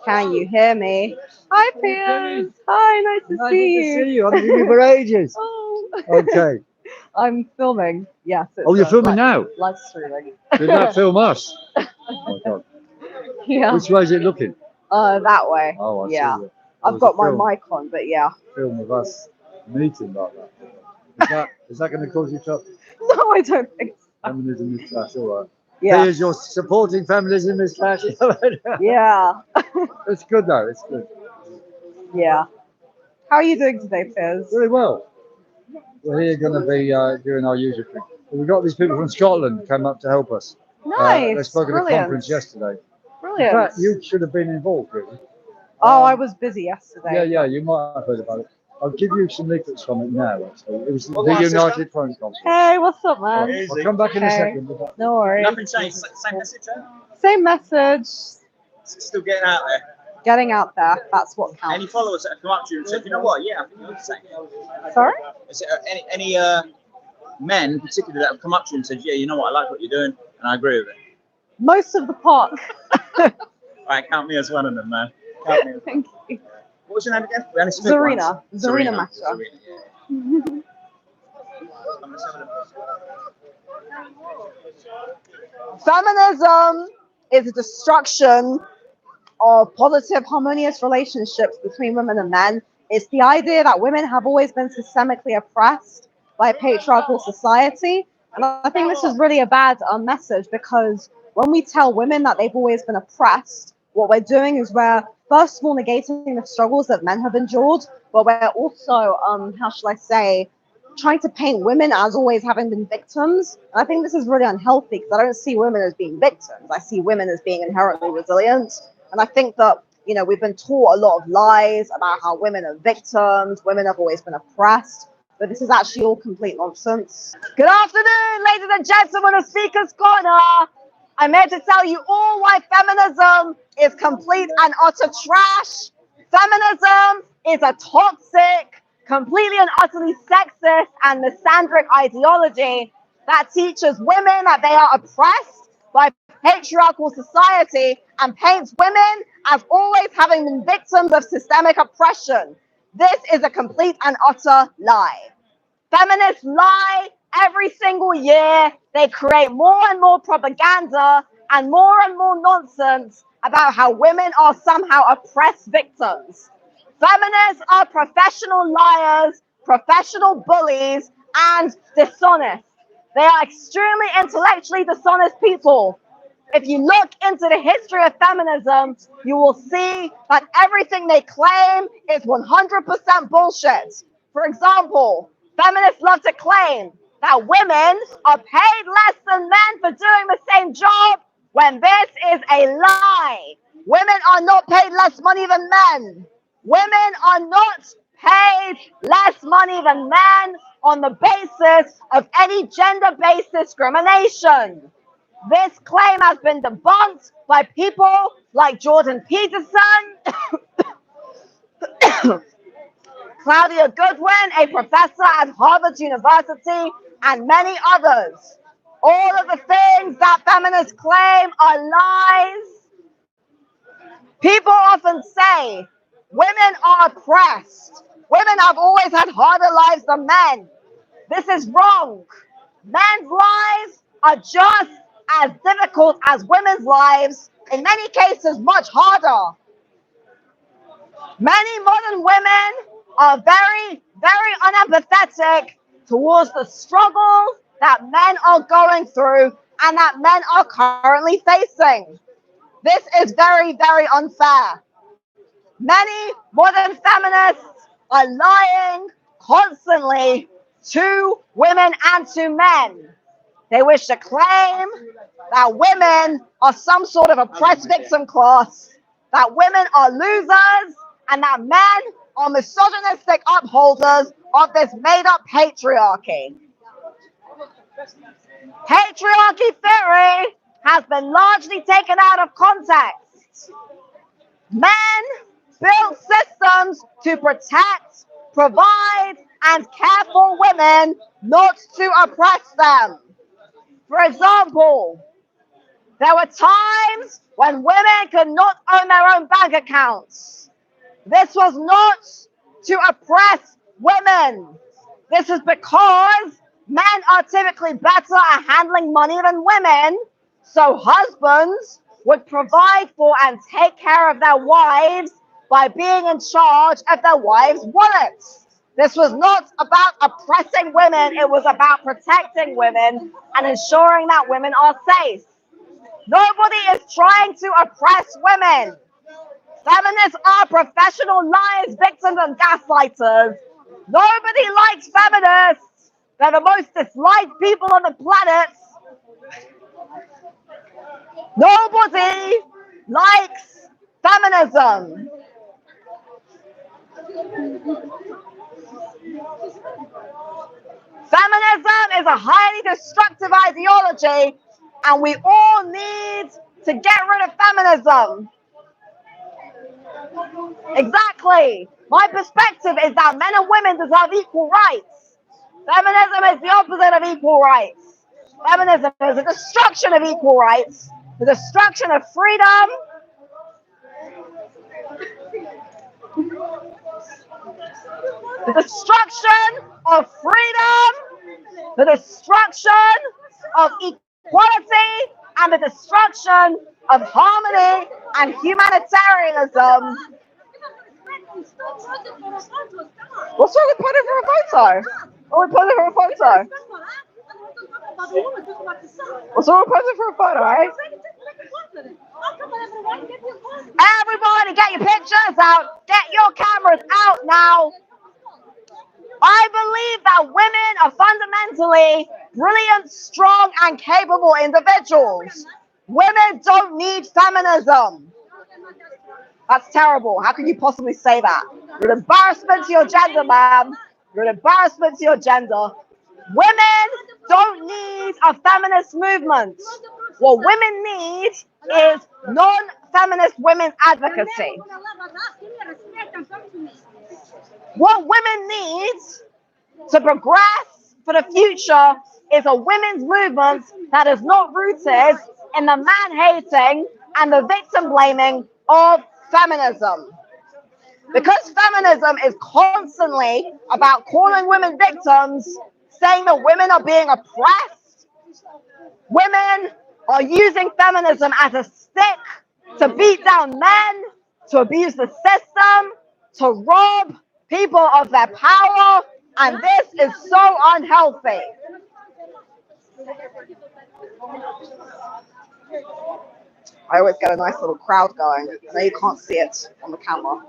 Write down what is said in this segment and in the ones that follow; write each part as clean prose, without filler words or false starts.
Can you hear me? Hi, Piers. Hi, nice to see Good to you. see you. I haven't seen you for ages. Oh, Okay. I'm filming. Yes. Oh, you're filming now? Live streaming. Did that film us? Oh my God. Yeah. Which way is it looking? That way. Oh, I see. Yeah. There I've was a got my film, mic on, but yeah. film of us meeting like that. Is that going to cause you trouble? No, I don't think so. Feminism is trash, all right. Yeah. Piers, you're supporting feminism is trash. Yeah. It's good though. It's good. Yeah. How are you doing today, Piers? Really well. We're here going to be doing our usual thing. We've got these people from Scotland come up to help us. They Nice. spoke at a Brilliant. conference yesterday. In Brilliant. fact, you should have been involved, really. Oh, I was busy yesterday. Yeah, you might have heard about it. I'll give you some leaflets from it now, actually. It was the United Front Conference. Hey, what's up, man? I'll come back in a Hey. second. No worries. Nothing changed. Same message, eh? Same message. Still getting out there. Getting out there. That's what counts. Any followers that have come up to you and said, you know what? Yeah, I think you're the same. Sorry? Is it any men, particularly, that have come up to you and said, yeah, you know what? I like what you're doing, and I agree with it. Most of the park. All right, count me as one of them, man. Count me. Thank you. What was your name again? We only spoke Zarina. once. Zarina Mata. Zarina, yeah. Feminism is a destruction of positive, harmonious relationships between women and men. It's the idea that women have always been systemically oppressed by a patriarchal society. And I think this is really a bad message, because when we tell women that they've always been oppressed, what we're doing is we're first of all negating the struggles that men have endured, but we're also, how shall I say, trying to paint women as always having been victims. And I think this is really unhealthy, because I don't see women as being victims. I see women as being inherently resilient. And I think that, you know, we've been taught a lot of lies about how women are victims, women have always been oppressed, but this is actually all complete nonsense. Good afternoon, ladies and gentlemen of Speaker's Corner. I'm here to tell you all why feminism is complete and utter trash. Feminism is a toxic, completely and utterly sexist and misandric ideology that teaches women that they are oppressed by patriarchal society and paints women as always having been victims of systemic oppression. This is a complete and utter lie. Feminists lie every single year. They create more and more propaganda and more nonsense about how women are somehow oppressed victims. Feminists are professional liars, professional bullies, and dishonest. They are extremely intellectually dishonest people. If you look into the history of feminism, you will see that everything they claim is 100% bullshit. For example, feminists love to claim that women are paid less than men for doing the same job, when this is a lie. Women are not paid less money than men. Women are not paid less money than men on the basis of any gender-based discrimination. This claim has been debunked by people like Jordan Peterson, Claudia Goodwin, a professor at Harvard University, and many others. All of the things that feminists claim are lies. People often say women are oppressed. Women have always had harder lives than men. This is wrong. Men's lives are just as difficult as women's lives, in many cases much harder. Many modern women are very, very unempathetic towards the struggles that men are going through and that men are currently facing. This is very, very unfair. Many modern feminists are lying constantly to women and to men. They wish to claim that women are some sort of oppressed victim class, that women are losers, and that men are misogynistic upholders of this made-up patriarchy. Patriarchy theory has been largely taken out of context. Men built systems to protect, provide, and care for women, not to oppress them. For example, There were times when women could not own their own bank accounts. This was not to oppress women. This is because men are typically better at handling money than women, so husbands would provide for and take care of their wives by being in charge of their wives' wallets. This was not about oppressing women, it was about protecting women and ensuring that women are safe. Nobody is trying to oppress women. Feminists are professional liars, victims, and gaslighters. Nobody likes feminists. They're the most disliked people on the planet. Nobody likes feminism. Feminism is a highly destructive ideology, and we all need to get rid of feminism. Exactly. My perspective is that men and women deserve equal rights. Feminism is the opposite of equal rights. Feminism is the destruction of equal rights, the destruction of freedom, the destruction of freedom, the destruction of equality, and the destruction of harmony and humanitarianism. What's wrong with posing for a photo? Oh, we're posing for a photo. What's wrong with posing for a photo, right? Everybody get your pictures out. Get your cameras out now. I believe that women are fundamentally brilliant, strong, and capable individuals. Women don't need feminism. That's terrible. How can you possibly say that? You're an embarrassment to your gender, ma'am. You're an embarrassment to your gender. Women don't need a feminist movement. What women need is non-feminist women's advocacy. What women need to progress for the future is a women's movement that is not rooted in the man-hating and the victim-blaming of feminism. Because feminism is constantly about calling women victims, saying that women are being oppressed, women are using feminism as a stick to beat down men, to abuse the system, to rob people of their power, and this is so unhealthy. I always get a nice little crowd going. I know you can't see it on the camera.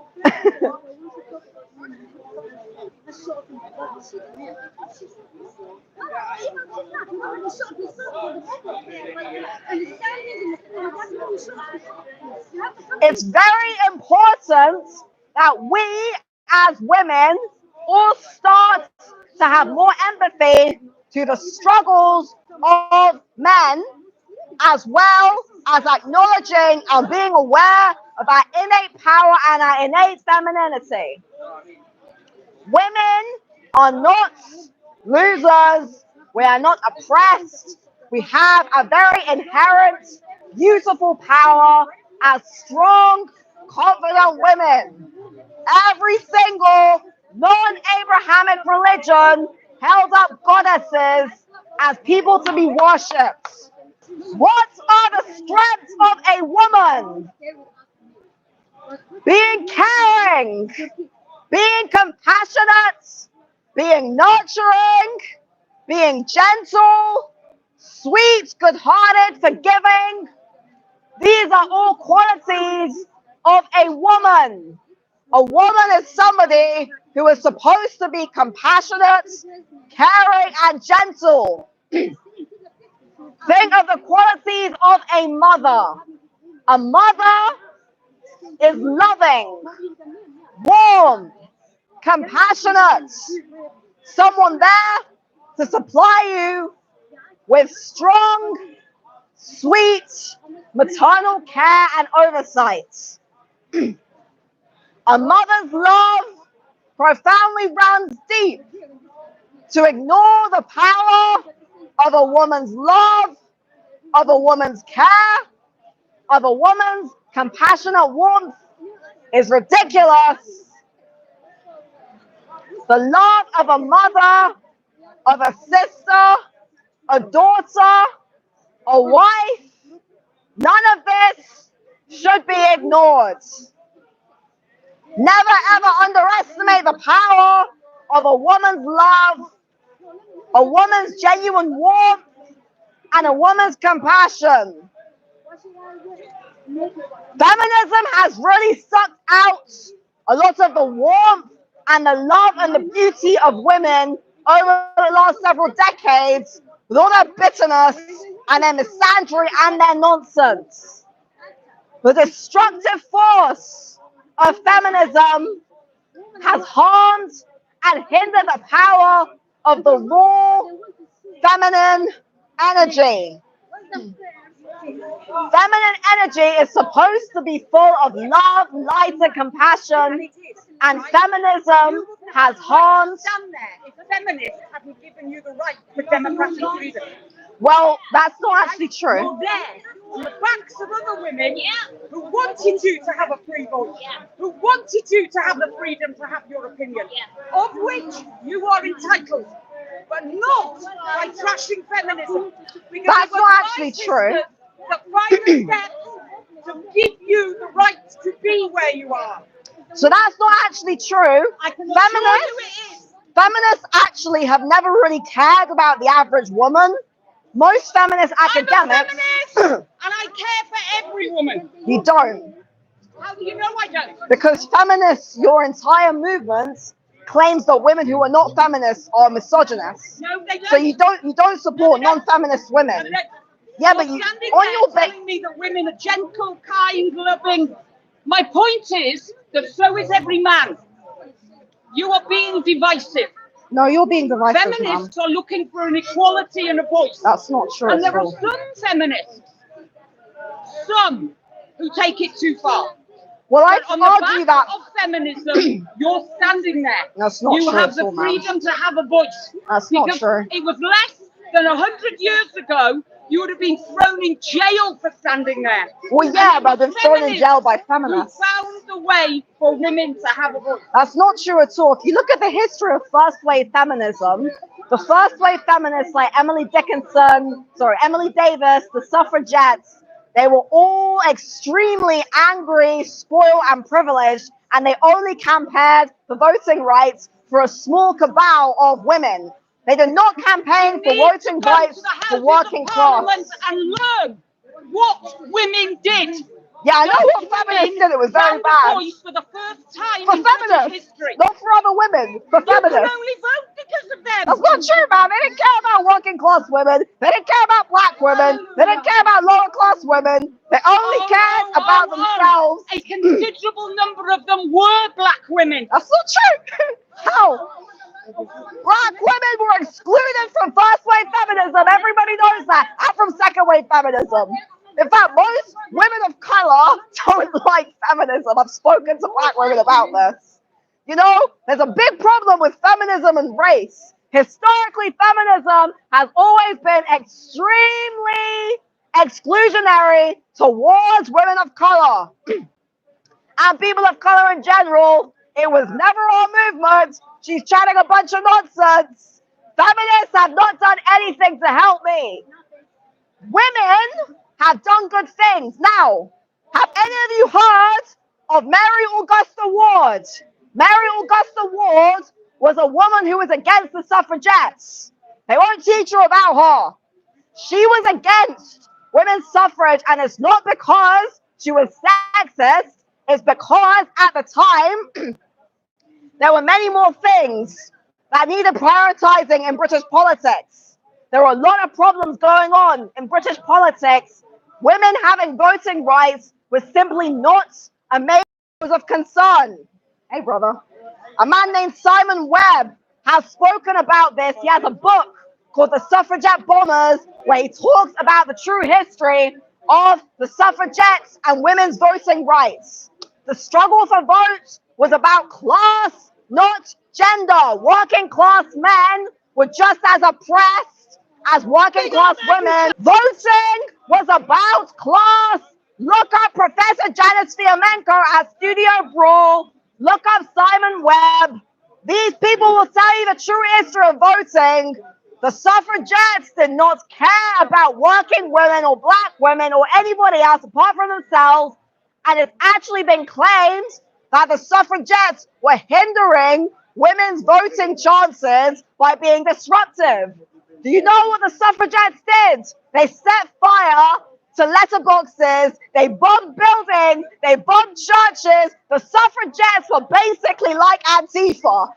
It's very important that we as women all start to have more empathy to the struggles of men, as well as acknowledging and being aware of our innate power and our innate femininity. Women are not losers. We are not oppressed. We have a very inherent, beautiful power as strong, confident women. Every single non-Abrahamic religion held up goddesses as people to be worshipped. What are the strengths of a woman? Being caring, being compassionate, being nurturing, being gentle, sweet, good-hearted, forgiving. These are all qualities of a woman. A woman is somebody who is supposed to be compassionate, caring, and gentle. Think of the qualities of a mother. A mother is loving, warm, compassionate, someone there to supply you with strong, sweet, maternal care and oversight. A mother's love profoundly runs deep. To ignore the power of a woman's love of a woman's care, of a woman's compassionate warmth is ridiculous. The love of a mother, of a sister, a daughter, a wife, none of this should be ignored. Never ever underestimate the power of a woman's love, a woman's genuine warmth, and a woman's compassion. Feminism has really sucked out a lot of the warmth and the love and the beauty of women over the last several decades with all their bitterness and their misandry and their nonsense. The destructive force of feminism has harmed and hindered the power of the raw feminine energy. Feminine energy is supposed to be full of love, light, and compassion, and feminism has harmed. If feminists hadn't given you the right for democratic freedom. Well, that's not actually true. You're there on the backs of other women who wanted you to have a free voice, who wanted you to have the freedom to have your opinion, of which you are entitled, but not by trashing feminism. Because That's it was not my actually sister true. That finally steps to give you the right to be where you are. So that's not actually true. I can assure you it is. Feminists actually have never really cared about the average woman. Most feminist academics. I'm a feminist, and I care for every woman. You don't. How do you know I don't? Because feminists, your entire movement claims that women who are not feminists are misogynists. No, they don't. So you don't support non-feminist women. Yeah, but you standing on there your telling me that women are gentle, kind, loving. My point is that so is every man. You are being divisive. No, you're being divisive, ma'am. Feminists are looking for an equality and a voice. That's not true And at there are all. some feminists, some who take it too far. Well, I'd But on the argue back that of feminism, you're standing there. That's not you true have at the all, ma'am. freedom to have a voice. That's not Because true. it was less than 100 years ago, you would have been thrown in jail for standing there. Well, yeah, And but I've been thrown in jail by who feminists. found the way for women to have a voice. That's not true at all. If you look at the history of first wave feminism, the first wave feminists like Emily Davis, the suffragettes, they were all extremely angry, spoiled, and privileged, and they only campaigned for voting rights for a small cabal of women. They did not campaign for voting rights for working class. And learn what women did. Yeah, I know what feminists did. It was very Found a bad. voice for the first time For in British feminists, history. not for other women. For You can feminists. only vote because of them. That's not true, man. They didn't care about working class women. They didn't care about black women. They didn't care about lower class women. They only cared about themselves. A considerable number of them were black women. That's not true. How? Black women were excluded from first wave feminism. Everybody knows that. And from second wave feminism. In fact, most women of color don't like feminism. I've spoken to black women about this. You know, there's a big problem with feminism and race. Historically, feminism has always been extremely exclusionary towards women of color and people of color in general. It was never our movement. She's chatting a bunch of nonsense. Feminists have not done anything to help me. Women have done good things. Now, have any of you heard of Mary Augusta-Ward? Mary Augusta-Ward was a woman who was against the suffragettes. They won't teach you about her. She was against women's suffrage, and it's not because she was sexist. It's because at the time, there were many more things that needed prioritizing in British politics. There were a lot of problems going on in British politics. Women having voting rights was simply not a major cause of concern. Hey, brother. A man named Simon Webb has spoken about this. He has a book called The Suffragette Bombers, where he talks about the true history of the suffragettes and women's voting rights. The struggle for votes was about class, not gender. Working class men were just as oppressed as working class women. Voting was about class. Look up Professor Janice Fiamenko at Studio Brawl. Look up Simon Webb. These people will tell you the true history of voting. The suffragettes did not care about working women or black women or anybody else apart from themselves. And it's actually been claimed that the suffragettes were hindering women's voting chances by being disruptive. Do you know what the suffragettes did? They set fire to letterboxes, they bombed buildings, they bombed churches. The suffragettes were basically like Antifa.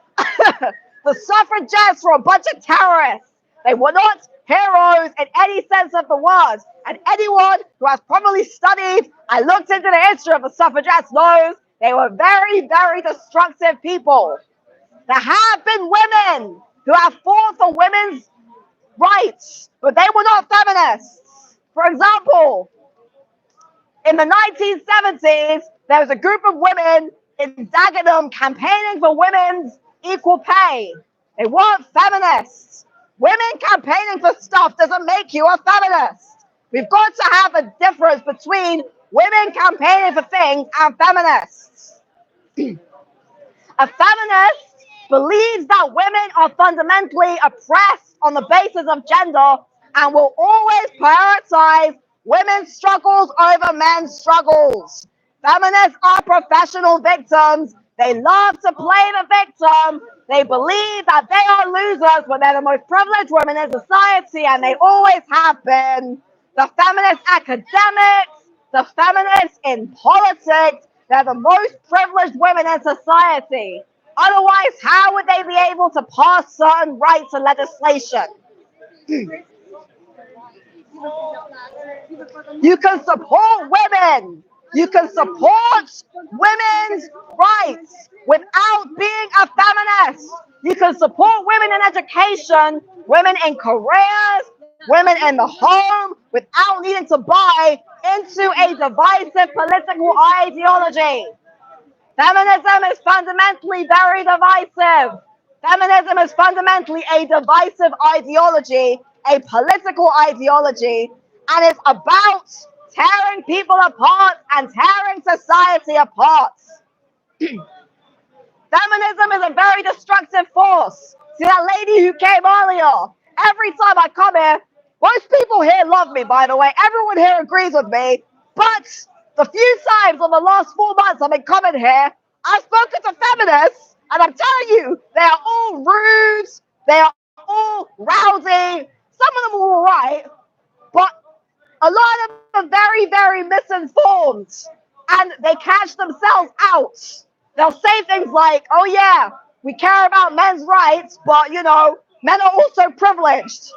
The suffragettes were a bunch of terrorists. They were not heroes in any sense of the word. And anyone who has probably studied and looked into the history of the suffragettes knows they were very, very destructive people. There have been women who have fought for women's rights, but they were not feminists. For example, in the 1970s, there was a group of women in Dagenham campaigning for women's equal pay. They weren't feminists. Women campaigning for stuff doesn't make you a feminist. We've got to have a difference between women campaigning for things and feminists. A feminist believes that women are fundamentally oppressed on the basis of gender and will always prioritize women's struggles over men's struggles. Feminists are professional victims. They love to play the victim. They believe that they are losers when they're the most privileged women in society, and they always have been. The feminist academics, the feminists in politics, they're the most privileged women in society. Otherwise, how would they be able to pass certain rights and legislation? You can support women. You can support women's rights without being a feminist. You can support women in education, women in careers, women in the home without needing to buy into a divisive political ideology. Feminism is fundamentally very divisive. Feminism is fundamentally a divisive ideology, a political ideology, and it's about tearing people apart and tearing society apart. Feminism is a very destructive force. See that lady who came earlier? Every time I come here, most people here love me, by the way. Everyone here agrees with me. But the few times in the last 4 months I've been coming here, I've spoken to feminists, and I'm telling you, they are all rude, they are all rowdy. Some of them are all right, but a lot of them are very, very misinformed, and they catch themselves out. They'll say things like, oh yeah, we care about men's rights, but you know, men are also privileged.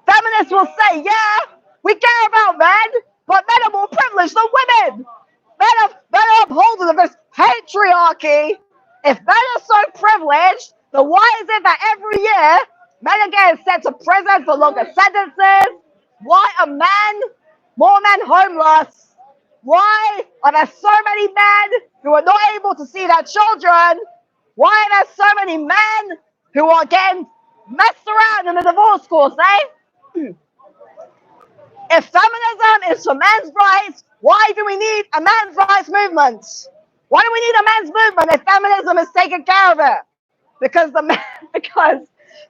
Feminists will say, yeah, we care about men, but men are more privileged than women. Men are upholders of this patriarchy. If men are so privileged, then why is it that every year men are getting sent to prison for longer sentences? Why are more men homeless? Why are there so many men who are not able to see their children? Why are there so many men who are getting messed around in the divorce courts, eh? If feminism is for men's rights, why do we need a men's rights movement? Why do we need a men's movement if feminism is taking care of it? Because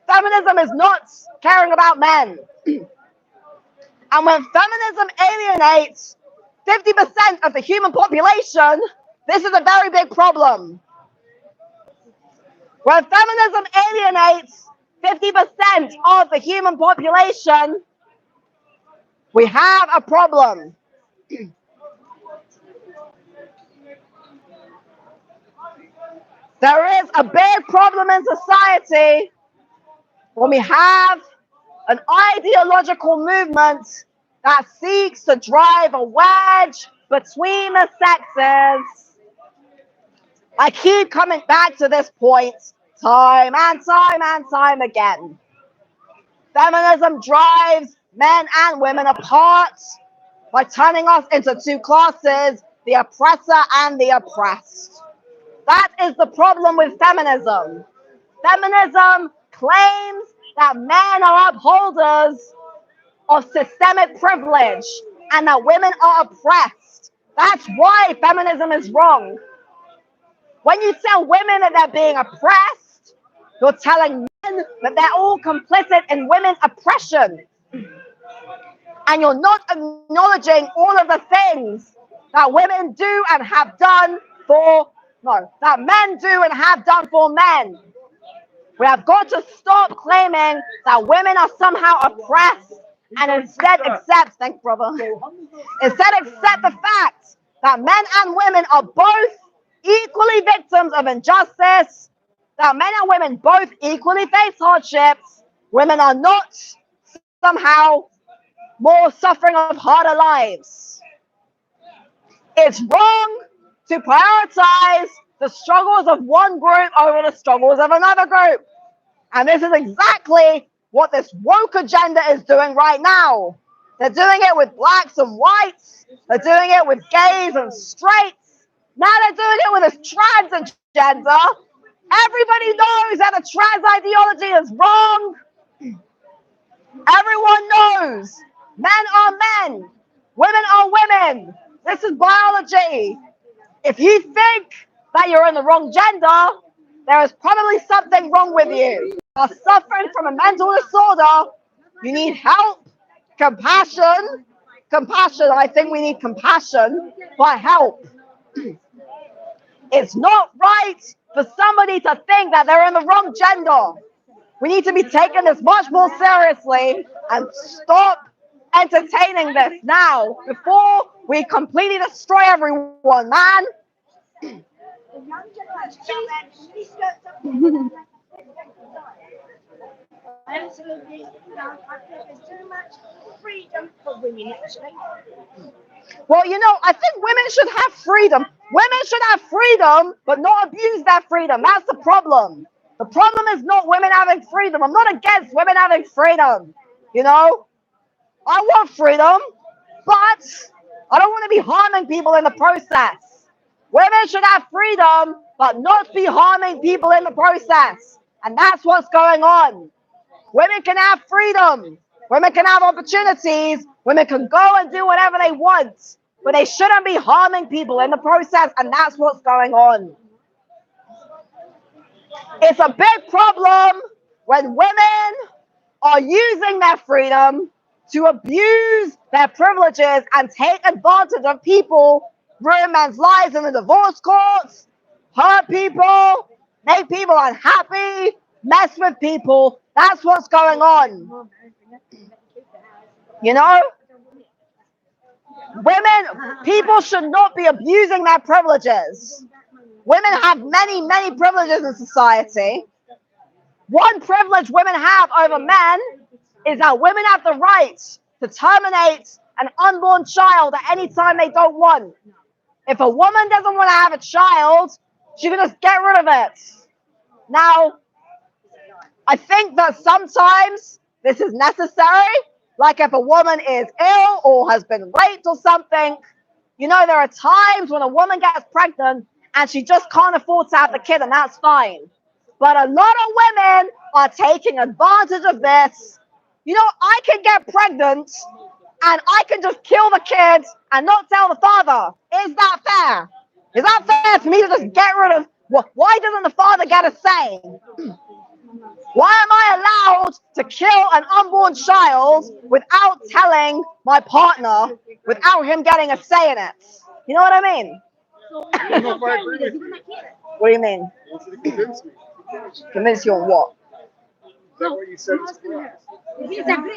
feminism is not caring about men. And when feminism alienates 50% of the human population, this is a very big problem. When feminism alienates 50% of the human population, we have a problem. There is a big problem in society when we have an ideological movement that seeks to drive a wedge between the sexes. I keep coming back to this point time and time and time again. Feminism drives men and women apart by turning us into two classes, the oppressor and the oppressed. That is the problem with feminism. Feminism claims that men are upholders of systemic privilege and that women are oppressed. That's why feminism is wrong. When you tell women that they're being oppressed, you're telling men that they're all complicit in women's oppression. And you're not acknowledging all of the things that women do and have done that men do and have done for men. We have got to stop claiming that women are somehow oppressed and instead accept the fact that men and women are both equally victims of injustice, that men and women both equally face hardships. Women are not somehow more suffering of harder lives. It's wrong to prioritize the struggles of one group over the struggles of another group. And this is exactly what this woke agenda is doing right now. They're doing it with blacks and whites. They're doing it with gays and straights. Now they're doing it with this trans agenda. Everybody knows that the trans ideology is wrong. Everyone knows. Men are men. Women are women. This is biology. If you think that you're in the wrong gender, there is probably something wrong with you. You are suffering from a mental disorder. You need help, compassion. I think we need compassion, but help. It's not right for somebody to think that they're in the wrong gender. We need to be taking this much more seriously and stop entertaining this now before we completely destroy everyone, man. Absolutely. I think there's too much freedom for women, actually. Well, I think women should have freedom. Women should have freedom, but not abuse that freedom. That's the problem. The problem is not women having freedom. I'm not against women having freedom. I want freedom, but I don't want to be harming people in the process. Women should have freedom, but not be harming people in the process. And that's what's going on. Women can have freedom. Women can have opportunities. Women can go and do whatever they want, but they shouldn't be harming people in the process. And that's what's going on. It's a big problem when women are using their freedom to abuse their privileges and take advantage of people, ruin men's lives in the divorce courts, hurt people, make people unhappy, mess with people. That's what's going on. People should not be abusing their privileges. Women have many, many privileges in society. One privilege women have over men is that women have the right to terminate an unborn child at any time they don't want. If a woman doesn't want to have a child, she can just get rid of it. Now, I think that sometimes this is necessary. Like if a woman is ill or has been raped or something, there are times when a woman gets pregnant and she just can't afford to have the kid, and that's fine. But a lot of women are taking advantage of this. I can get pregnant and I can just kill the kid and not tell the father. Is that fair? Is that fair for me to just get rid of? Why doesn't the father get a say? Why am I allowed to kill an unborn child without telling my partner, without him getting a say in it? You know what I mean? What do you mean? Convince you on what? Is that what you said?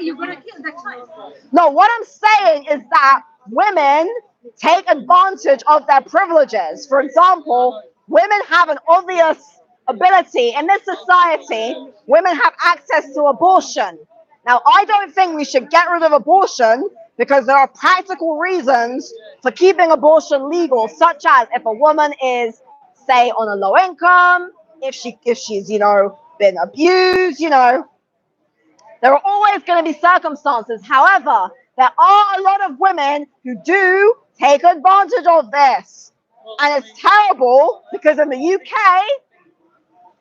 You're gonna kill the child. No, what I'm saying is that women take advantage of their privileges. For example, women have an obvious ability in this society. Women have access to abortion. Now, I don't think we should get rid of abortion because there are practical reasons for keeping abortion legal, such as if a woman is, say, on a low income, if she's been abused, there are always going to be circumstances. However, there are a lot of women who do take advantage of this. And it's terrible because in the UK,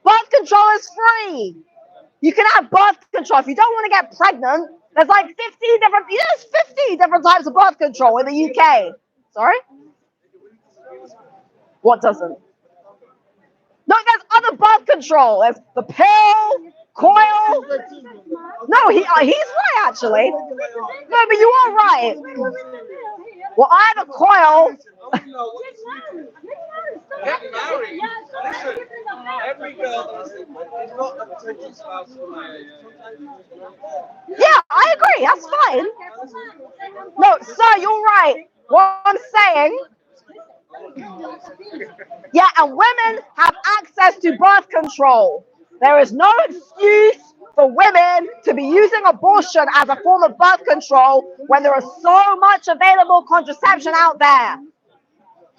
birth control is free. You can have birth control. If you don't want to get pregnant, there's like 50 different types of birth control in the UK. Sorry? What doesn't? No, there's other birth control. There's the pill, coil. No, he's right, actually. No, but you are right. Well, I have a coil. Get married. Listen, every girl is not a potential spouse for marriage. Yeah, I agree. That's fine. No, sir, you're right. What I'm saying. Yeah, and women have access to birth control. There is no excuse for women to be using abortion as a form of birth control when there is so much available contraception out there.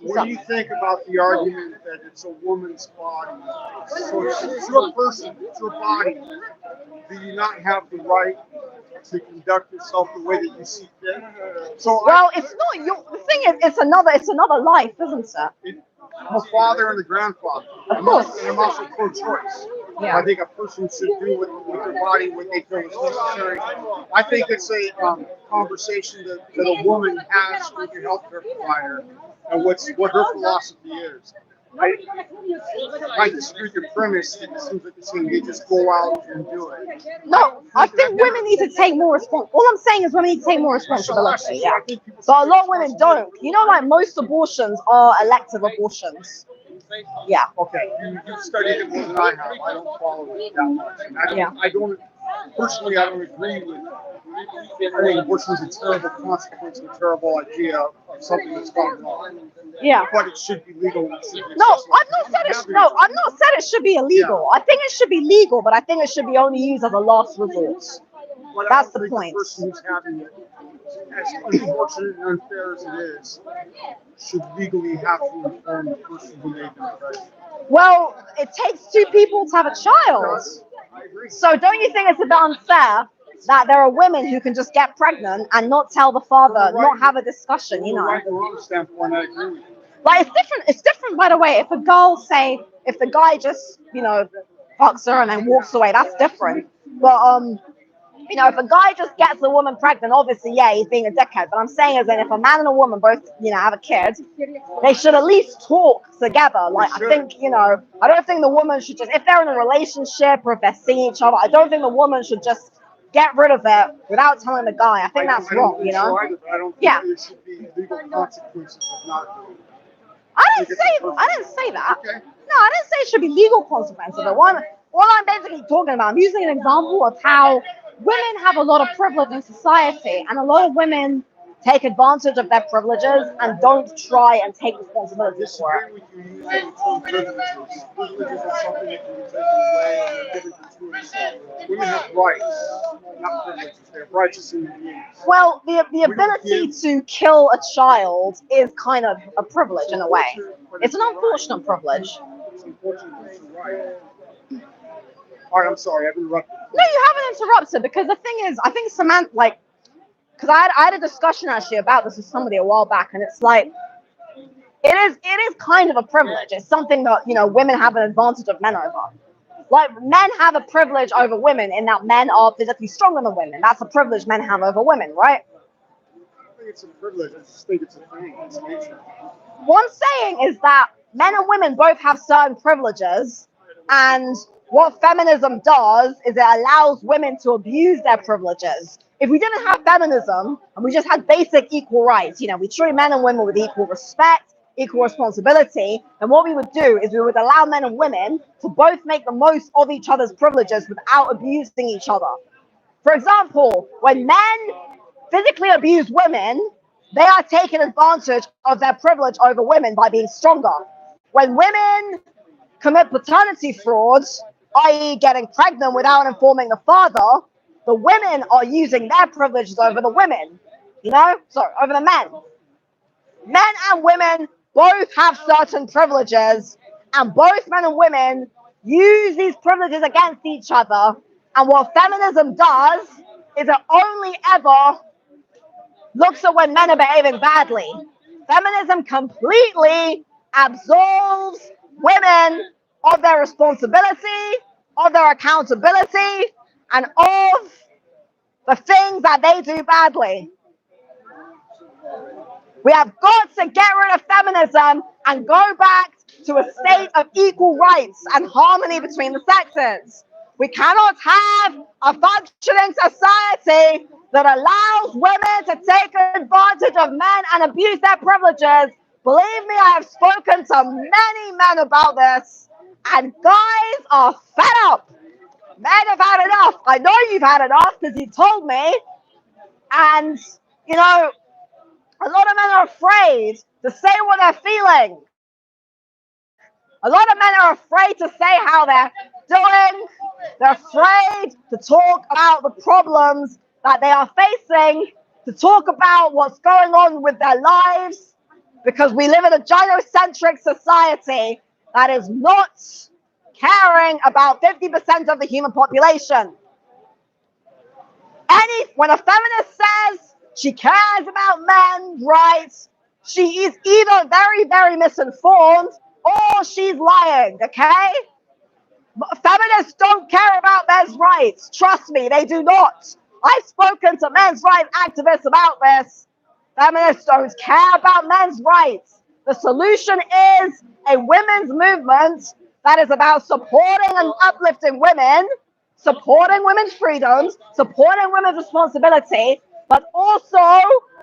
What do you think about the argument that it's a woman's body? So it's your person, it's your body. Do you not have the right to conduct yourself the way that you see fit? So Well, it's not your. The thing is, it's another life, isn't it? I'm a father and a grandfather. Of course. And I'm also pro-choice. Yeah. I think a person should do with their body what they feel is necessary. I think it's a conversation that a woman has with your healthcare provider and what her philosophy is. I disagree with your premise. It seems like the same. They just go out and do it. No, I think women need to take more responsibility. All I'm saying is women need to take more responsibility. Yeah. But a lot of women don't. You know, like most abortions are elective abortions. Yeah. Okay, you studied it more than I have. I don't follow it that much. And I don't personally, I don't agree with. I think abortion is a terrible consequence and a terrible idea of something that's gone wrong. Yeah. But it should be legal. And it should be No, accessible. I've not said it. No, I've not said it should be illegal. I think it should be legal, but I think it should be only used as a last resort. But That's I don't the think point. The person who's having it, as unfortunate and unfair as it is, should legally have to inform the person who made them pregnant. Well, it takes two people to have a child. I agree. So don't you think it's a bit unfair that there are women who can just get pregnant and not tell the father, not have a discussion, you From a know? right and wrong standpoint, I agree with you. Like it's different by the way. If a girl if the guy just, you know, fucks her and then walks away, that's different. But you know, if a guy just gets a woman pregnant, obviously, yeah, he's being a dickhead. But I'm saying is that if a man and a woman both, you know, have a kid, they should at least talk together. Like, I think, you know, I don't think the woman should just, if they're in a relationship or if they're seeing each other, I don't think the woman should just get rid of it without telling the guy. I think that's wrong, you know? I don't think Yeah. there should be legal consequences of not doing it. I didn't say that. Okay. No, I didn't say it should be legal consequences. What I'm basically talking about, I'm using an example of how women have a lot of privilege in society, and a lot of women take advantage of their privileges and don't try and take responsibility for it. I disagree with you using the term privileges. Privileges are something that can be taken away and they're given gratuitously. Women have rights, not privileges. They have rights as human beings. Well, the ability to kill a child is kind of a privilege in a way. It's an unfortunate privilege. It's unfortunate, but it's a right. All right, I'm sorry, I've interrupted. No, you haven't interrupted, because the thing is, I think Samantha, like, because I had a discussion actually about this with somebody a while back, and it's like, it is kind of a privilege. It's something that, you know, women have an advantage of men over. Like, men have a privilege over women in that men are physically stronger than women. That's a privilege men have over women, right? I think it's a privilege. I just think it's a thing. It's nature. What I'm saying is that men and women both have certain privileges, and what feminism does is it allows women to abuse their privileges. If we didn't have feminism and we just had basic equal rights, you know, we treat men and women with equal respect, equal responsibility, then what we would do is we would allow men and women to both make the most of each other's privileges without abusing each other. For example, when men physically abuse women, they are taking advantage of their privilege over women by being stronger. When women commit paternity frauds, i.e. getting pregnant without informing the father, the women are using their privileges over the women, you know? Sorry, over the men. Men and women both have certain privileges, and both men and women use these privileges against each other. And what feminism does is it only ever looks at when men are behaving badly. Feminism completely absolves women of their responsibility, of their accountability, and of the things that they do badly. We have got to get rid of feminism and go back to a state of equal rights and harmony between the sexes. We cannot have a functioning society that allows women to take advantage of men and abuse their privileges. Believe me, I have spoken to many men about this, and guys are fed up. Men have had enough. I know you've had enough because you told me. And, you know, a lot of men are afraid to say what they're feeling. A lot of men are afraid to say how they're doing. They're afraid to talk about the problems that they are facing, to talk about what's going on with their lives, because we live in a gynocentric society that is not caring about 50% of the human population. When a feminist says she cares about men's rights, she is either very, very misinformed or she's lying, okay? Feminists don't care about men's rights. Trust me, they do not. I've spoken to men's rights activists about this. Feminists don't care about men's rights. The solution is a women's movement that is about supporting and uplifting women, supporting women's freedoms, supporting women's responsibility, but also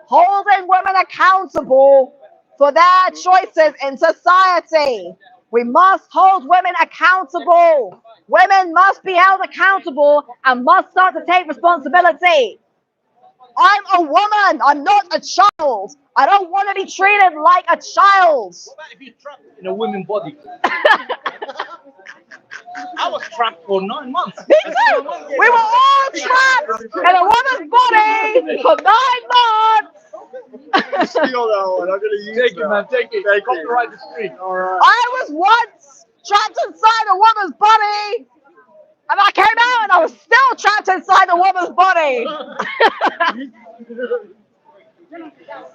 holding women accountable for their choices in society. We must hold women accountable. Women must be held accountable and must start to take responsibility. I'm a woman. I'm not a child. I don't want to be treated like a child. What about if you're trapped in a woman's body? I was trapped for 9 months. Me too. We were all trapped in a woman's body for 9 months. Steal that one. I'm gonna use Take that. it, man. Take it. Thank you. Copyright the street. All right. I was once trapped inside a woman's body, and I came out and I was still trapped inside a woman's body.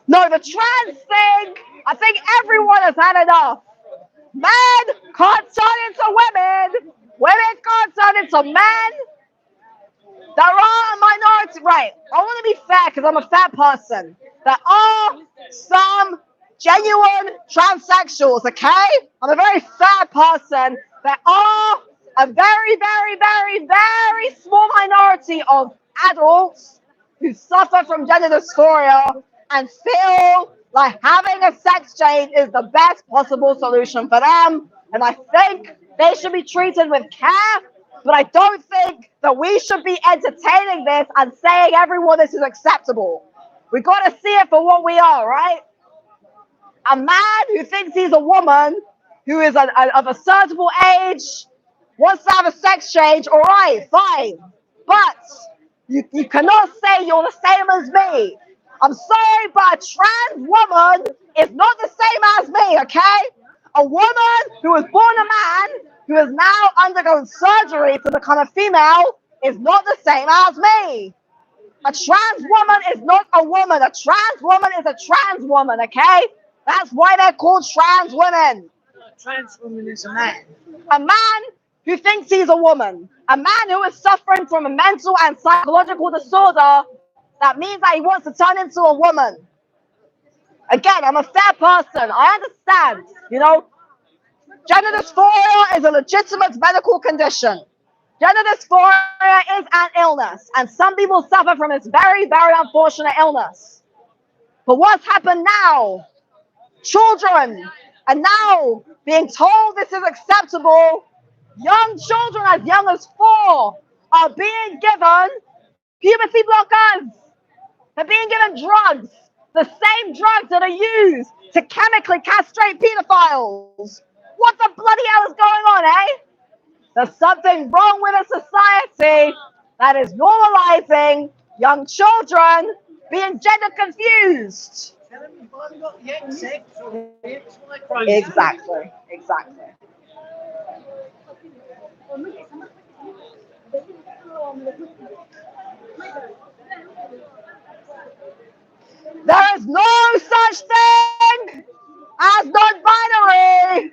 No, the trans thing, I think everyone has had enough. Men can't turn into women. Women can't turn into men. There are a minority, right? I want to be fair because I'm a fair person. There are some genuine transsexuals, okay? I'm a very fair person. There are a very, very, very, very small minority of adults who suffer from gender dysphoria and feel like having a sex change is the best possible solution for them. And I think they should be treated with care, but I don't think that we should be entertaining this and saying everyone this is acceptable. We got to see it for what we are, right? A man who thinks he's a woman, who is of a suitable age, wants to have a sex change, all right, fine. But you cannot say you're the same as me. I'm sorry, but a trans woman is not the same as me, okay? A woman who was born a man, who has now undergone surgery to become a female, is not the same as me. A trans woman is not a woman. A trans woman is a trans woman, okay? That's why they're called trans women. Trans woman is a man. A man who thinks he's a woman. A man who is suffering from a mental and psychological disorder that means that he wants to turn into a woman. Again, I'm a fair person. I understand, you know. Gender dysphoria is a legitimate medical condition. Gender dysphoria is an illness, and some people suffer from this very, very unfortunate illness. But what's happened now? Children are now being told this is acceptable. Young children as young as 4 are being given puberty blockers. They're being given drugs, the same drugs that are used to chemically castrate pedophiles. What the bloody hell is going on, eh? There's something wrong with a society that is normalizing young children being gender confused. Exactly. There is no such thing as non-binary.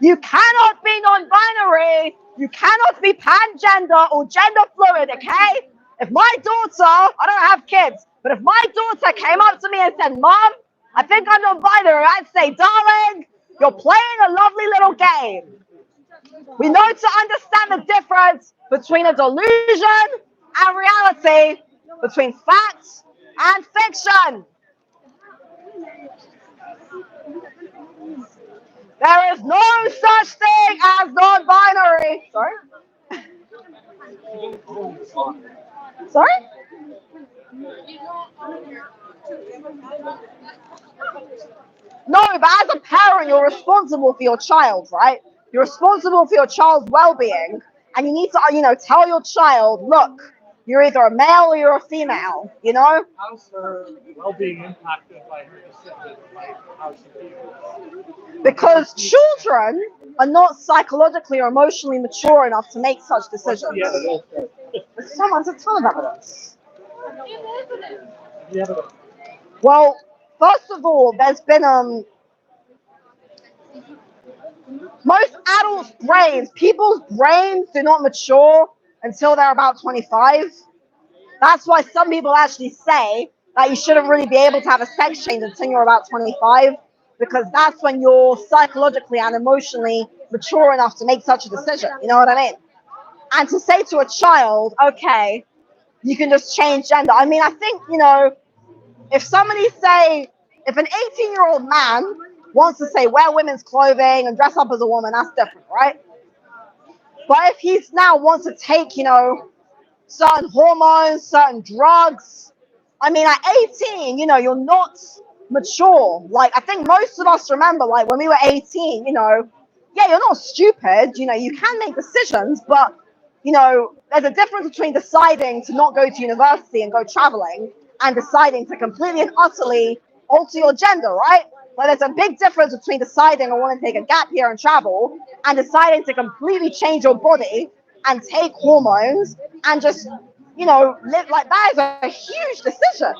You cannot be non-binary. You cannot be pangender or gender fluid, okay? If my daughter, I don't have kids, but if my daughter came up to me and said, Mom, I think I'm non-binary, I'd say, darling, you're playing a lovely little game. We know to understand the difference between a delusion and reality, between facts and fiction. There is no such thing as non-binary. Sorry? Sorry? No, but as a parent, you're responsible for your child, right? You're responsible for your child's well-being, and you need to, tell your child, look, you're either a male or you're a female, How's her well-being impacted by her decision, like how she feels? Because children are not psychologically or emotionally mature enough to make such decisions. Someone's a ton of evidence. Well, first of all, there's been most adults' brains, people's brains do not mature until they're about 25. That's why some people actually say that you shouldn't really be able to have a sex change until you're about 25, because that's when you're psychologically and emotionally mature enough to make such a decision. You know what I mean? And to say to a child, okay, you can just change gender. I mean, I think, if if an 18-year-old man wants to say wear women's clothing and dress up as a woman, that's different, right? But if he's now wants to take, certain hormones, certain drugs, I mean, at 18, you're not mature. Like, I think most of us remember, like, when we were 18, yeah, you're not stupid, you can make decisions, but, there's a difference between deciding to not go to university and go traveling and deciding to completely and utterly alter your gender, right? Like, there's a big difference between deciding I want to take a gap year and travel and deciding to completely change your body and take hormones and just, live. Like, that is a huge decision.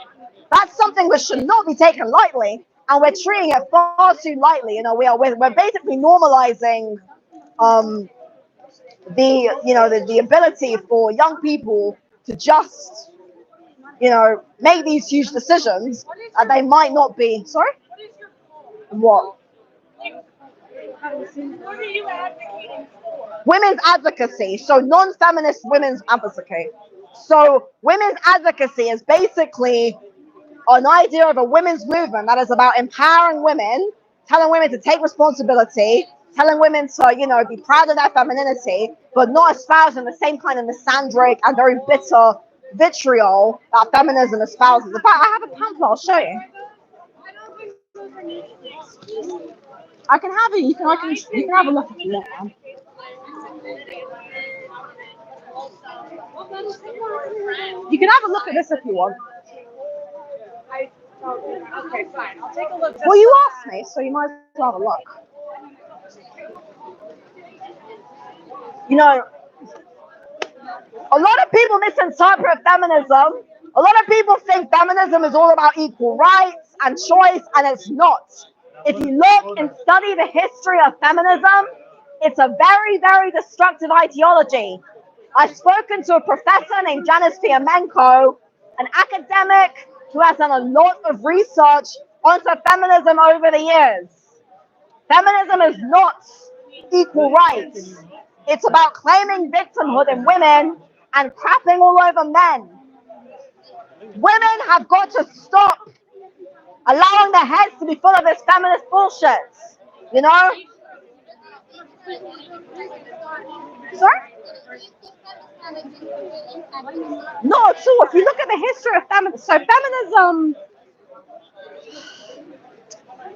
That's something that should not be taken lightly, and we're treating it far too lightly. We're basically normalizing the ability for young people to just make these huge decisions and they might not be. Sorry? What? What are you advocating for? Women's advocacy. So non-feminist women's advocacy. So women's advocacy is basically an idea of a women's movement that is about empowering women, telling women to take responsibility, telling women to, be proud of their femininity, but not espousing the same kind of misandric and very bitter vitriol that feminism espouses. In fact, I have a pamphlet, I'll show you. I can have it. You can have a look if you want. You can have a look at this if you want. Okay, fine. I'll take a look. Well, you asked me, so you might as well have a look. A lot of people misinterpret feminism. A lot of people think feminism is all about equal rights and choice, and it's not. If you look and study the history of feminism, it's a very, very destructive ideology. I've spoken to a professor named Janice Fiamenko, an academic who has done a lot of research onto feminism over the years. Feminism is not equal rights. It's about claiming victimhood in women and crapping all over men. Women have got to stop allowing their heads to be full of this feminist bullshit. Sorry? No, at all. If you look at the history of feminism, so feminism,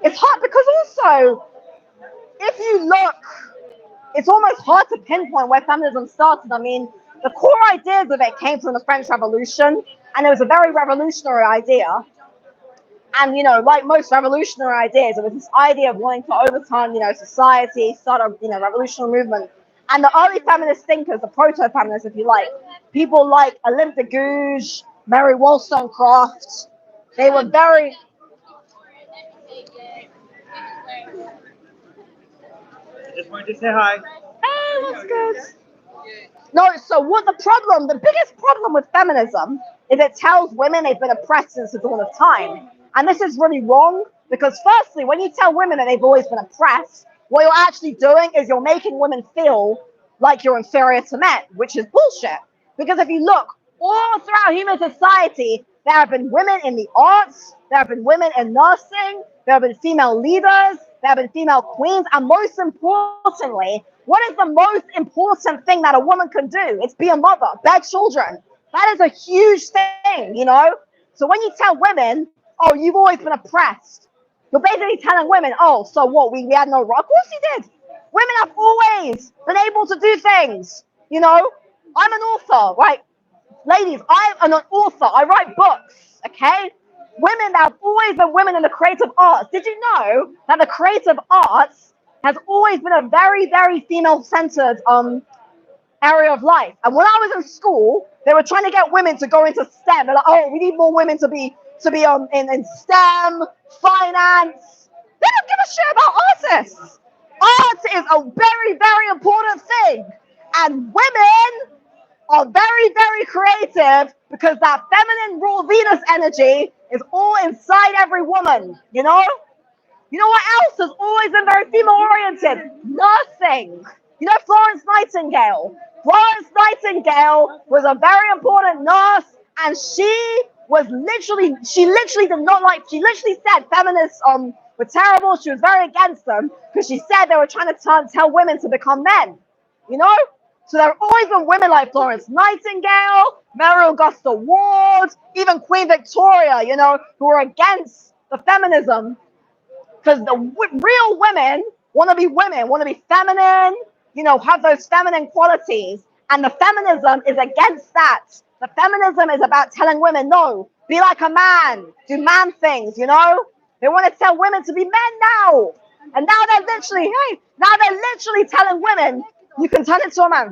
it's hard because also, if you look, it's almost hard to pinpoint where feminism started. I mean, the core ideas of it came from the French Revolution, and it was a very revolutionary idea. And, like most revolutionary ideas, it was this idea of wanting to overturn, society, start a, revolutionary movement. And the early feminist thinkers, the proto-feminists, if you like, people like Olympe de Gouges, Mary Wollstonecraft, they were very... Just wanted to say hi. Hey, what's good? No, so what the biggest problem with feminism is it tells women they've been oppressed since the dawn of time. And this is really wrong because firstly, when you tell women that they've always been oppressed, what you're actually doing is you're making women feel like you're inferior to men, which is bullshit. Because if you look all throughout human society, there have been women in the arts, there have been women in nursing, there have been female leaders, there have been female queens, and most importantly, what is the most important thing that a woman can do? It's be a mother, bear children. That is a huge thing, you know? So when you tell women, oh, you've always been oppressed, you're basically telling women, oh, so what, we had no right? Of course you did. Women have always been able to do things, you know? I'm an author, right? Ladies, I am an author. I write books, okay? Women, there have always been women in the creative arts. Did you know that the creative arts has always been a very, very female-centered area of life? And when I was in school, they were trying to get women to go into STEM. They're like, oh, we need more women to be in STEM, finance. They don't give a shit about artists. Art is a very, very important thing. And women are very, very creative because that feminine raw Venus energy is all inside every woman, you know? You know what else has always been very female-oriented? Nursing. You know Florence Nightingale? Florence Nightingale was a very important nurse, and she literally said feminists were terrible. She was very against them because she said they were trying to tell women to become men, you know? So there have always been women like Florence Nightingale, Mary Augusta-Ward, even Queen Victoria, you know, who were against the feminism. Because the real women want to be feminine, you know, have those feminine qualities. And the feminism is against that. The feminism is about telling women, no, be like a man, do man things, you know? They want to tell women to be men now. And now they're literally telling women, you can turn into a man.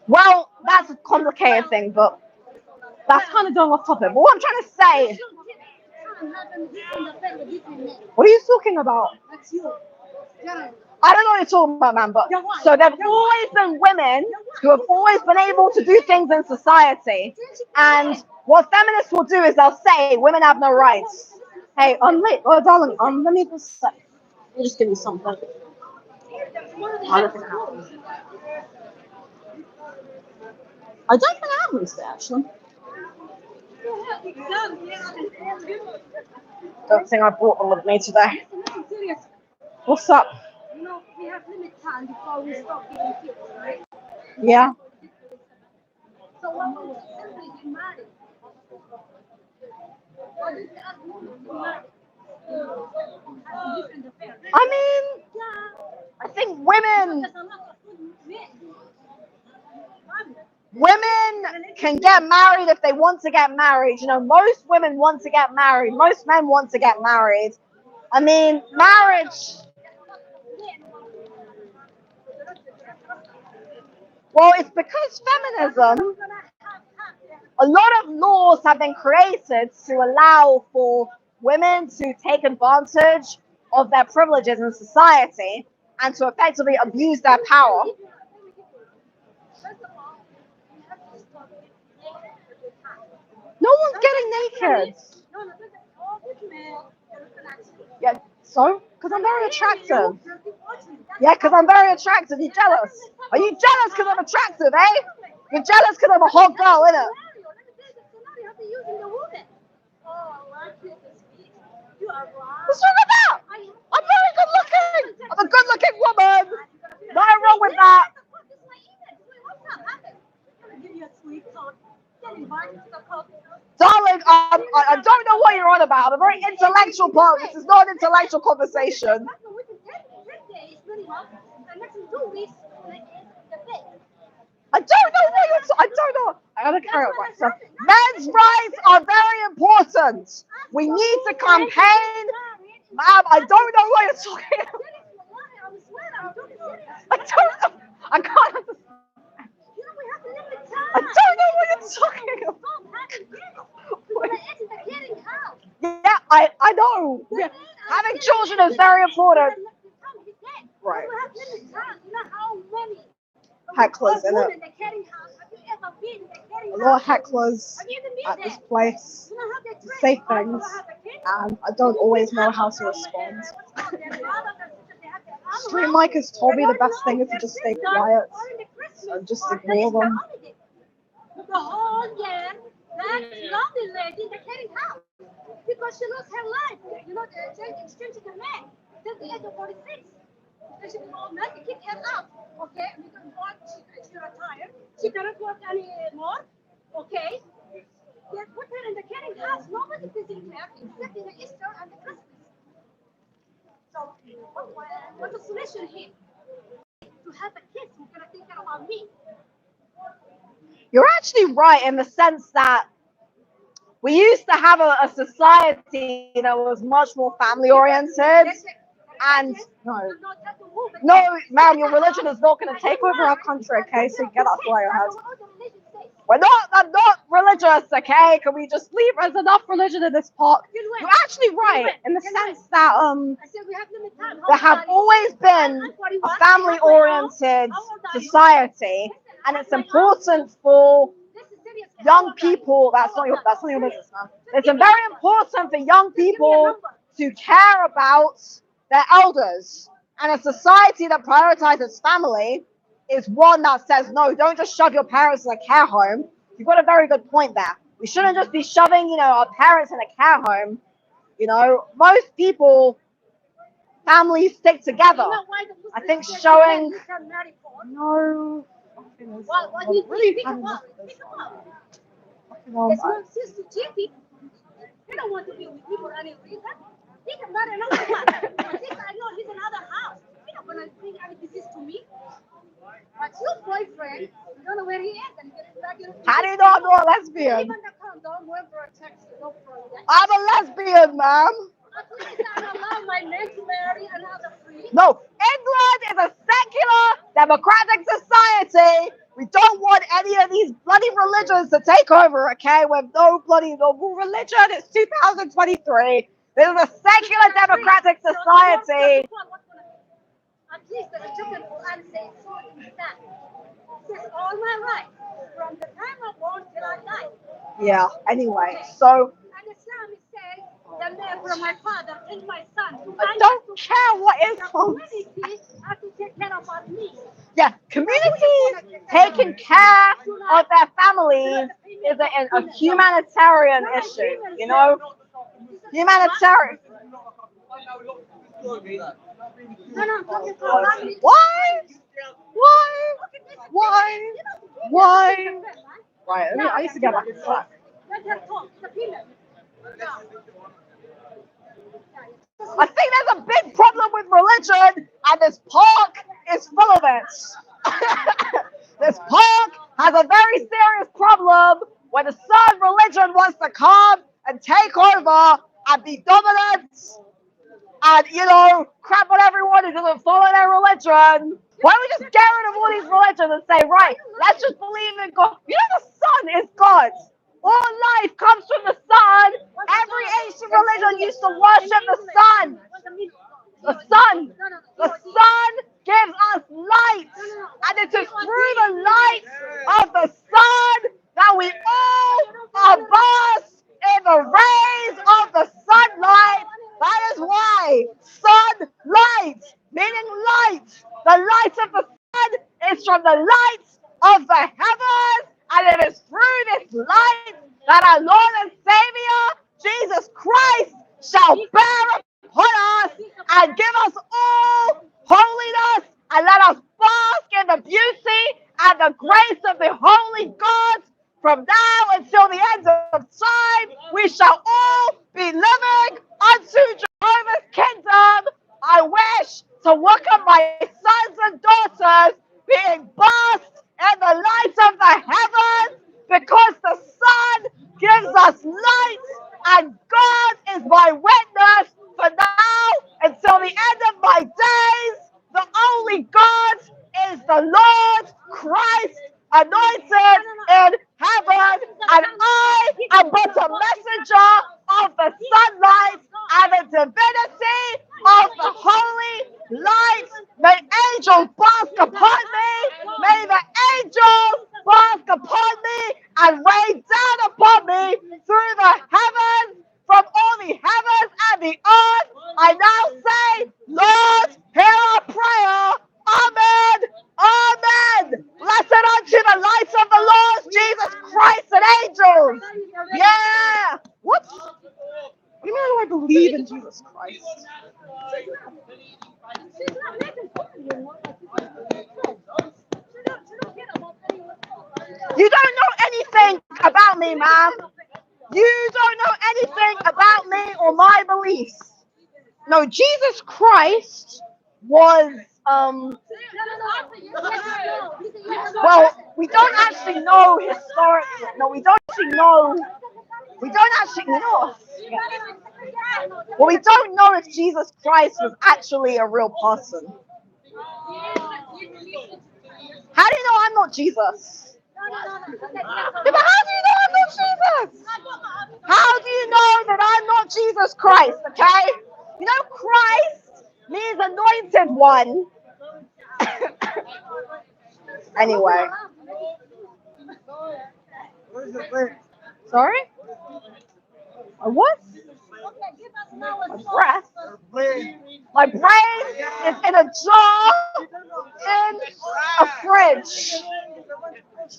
Well, that's a complicated thing, but that's kind of going off topic. But what I'm trying to say, what are you talking about? I don't know what you're talking about, man, but so there have always been women who have always been able to do things in society. And what feminists will do is they'll say women have no rights. Hey, wait, oh, darling, let me just give you something. I don't think it happens. I don't think it happens there, actually. Don't think I brought them with me today. What's up? You know, we have limit time before we stop giving kids, right? Yeah. So what would you simply get married? Or did you ask women to be married? I mean, I think women can get married if they want to get married. You know, most women want to get married. Most men want to get married. I mean, marriage. Well, it's because feminism, a lot of laws have been created to allow for women to take advantage of their privileges in society and to effectively abuse their power. No one's getting naked. Yeah, so? Because I'm very attractive. Yeah, because I'm very attractive. You jealous? Are you jealous because I'm attractive, eh? You're jealous because I'm a hot girl, innit? What's wrong with that? I'm very good looking. I'm a good looking woman. Nothing wrong with that. Darling, I don't know what you're on about. I'm a very intellectual part. This is not an intellectual conversation. I don't know what you're I don't know. I gotta carry on myself. Men's rights are very important. We need to campaign. Ma'am, I don't know what you're talking about. I don't know. I can't understand. I don't know what you're talking about. Yeah, I know. Yeah. Having children is very important. Right. You have many times. You know how many Hecklers in women it. in the carrying house. Have you ever been in the carrying A lot of house? hecklers Have you ever been at there? this place You know how they dress? say All things, have a kid. and I don't always know how to respond. What's called their brother, their sister, they have their arm Stream around. Mike has told me the They best don't thing know is to their just stay sister quiet or in the Christmas and just or ignore Easter them. holiday. The whole year, that lovely lady in the carrying house because she lost her life. You know, the exchange to the man till the age of 46. So she was all mad. They kicked her out. Okay, we don't want she retired. She cannot work anymore. Okay. They put her in the carrying house. Nobody visited her except in the Easter and the Christmas. So, what's the solution here? To have a kid who's gonna take care of me. You're actually right in the sense that we used to have a society that was much more family oriented. And no, ma'am, your religion is not going to take over our country, okay? So get that out of your head. I'm not religious, okay? Can we just leave? There's enough religion in this park. You're actually right in the sense that there have always been a family-oriented society, and it's important for young people. That's not your business, man. It's very important for young people to care about their elders, and a society that prioritizes family is one that says no, don't just shove your parents in a care home. You've got a very good point there. We shouldn't just be shoving, our parents in a care home. Most people, families stick together. I think showing no. Really It's not just to cheap. They don't want to be with me for any reason. He can marry another one. But this I know he's another house. He's not gonna bring any disease to me. But your boyfriend, you don't know where he is, and he gets back in. How do you know I'm not a lesbian? Even the condom, went for a text, no problem. I'm a lesbian, ma'am. At least I allow my men to marry another free. No, England is a secular, democratic society. We don't want any of these bloody religions to take over, okay? We have no bloody normal religion. It's 2023. This is a secular, democratic society. At least the children will answer so in that. This is all my rights from the time I'm born till I die. Yeah, anyway, so And Islam says the man from my father and my son. I don't care what is called. Community have to take care of me. Yeah, communities taking care of their families is a humanitarian issue, Humanitarian. No, I'm talking about family. Why? Right, I need to get back in track. Let her talk. It's a female. I think there's a big problem with religion, and this park is full of it. This park has a very serious problem where the certain religion wants to come and take over and be dominant and, crap on everyone who doesn't follow their religion. Why don't we just get rid of all these religions and say, right, let's just believe in God. The sun is God. All life comes from the sun. Every ancient religion used to worship the sun. The sun. The sun gives us light. And it is through the light of the sun that we all are bathed in the rays of the sunlight. That is why sunlight, meaning light. The light of the sun is from the light of the heavens. And it is through this light that our Lord and Savior, Jesus Christ, shall bear upon us and give us all holiness and let us bask in the beauty and the grace of the holy God. From now until the end of time, we shall all be living unto Jehovah's kingdom. I wish to welcome my sons and daughters being bathed in the light of the heavens, because the sun gives us light, and God is my witness for now until the end of my days. The only God is the Lord Christ, anointed in heaven, and I am but a messenger of the sunlight and the divinity of the holy light. May angels bask upon me. May the angels bask upon me and rain down upon me through the heavens, from all the heavens and the earth. I now say, Lord, hear our prayer. Amen. Amen. Blessed unto the lights of the Lord Jesus Christ and angels. Yeah. What? What do you mean I don't believe in Jesus Christ? She's not making fun of you. You don't know anything about me, ma'am. You don't know anything about me or my beliefs. No, Jesus Christ was, well, we don't actually know historically. No, we don't actually know. We don't actually know. Well, we don't know if Jesus Christ was actually a real person. How do you know I'm not Jesus? Yeah, but how do you know I'm not Jesus? How do you know that I'm not Jesus Christ, okay? You know, Christ means anointed one. Anyway. Sorry? A what? My breath? My brain is in a jar in a fridge.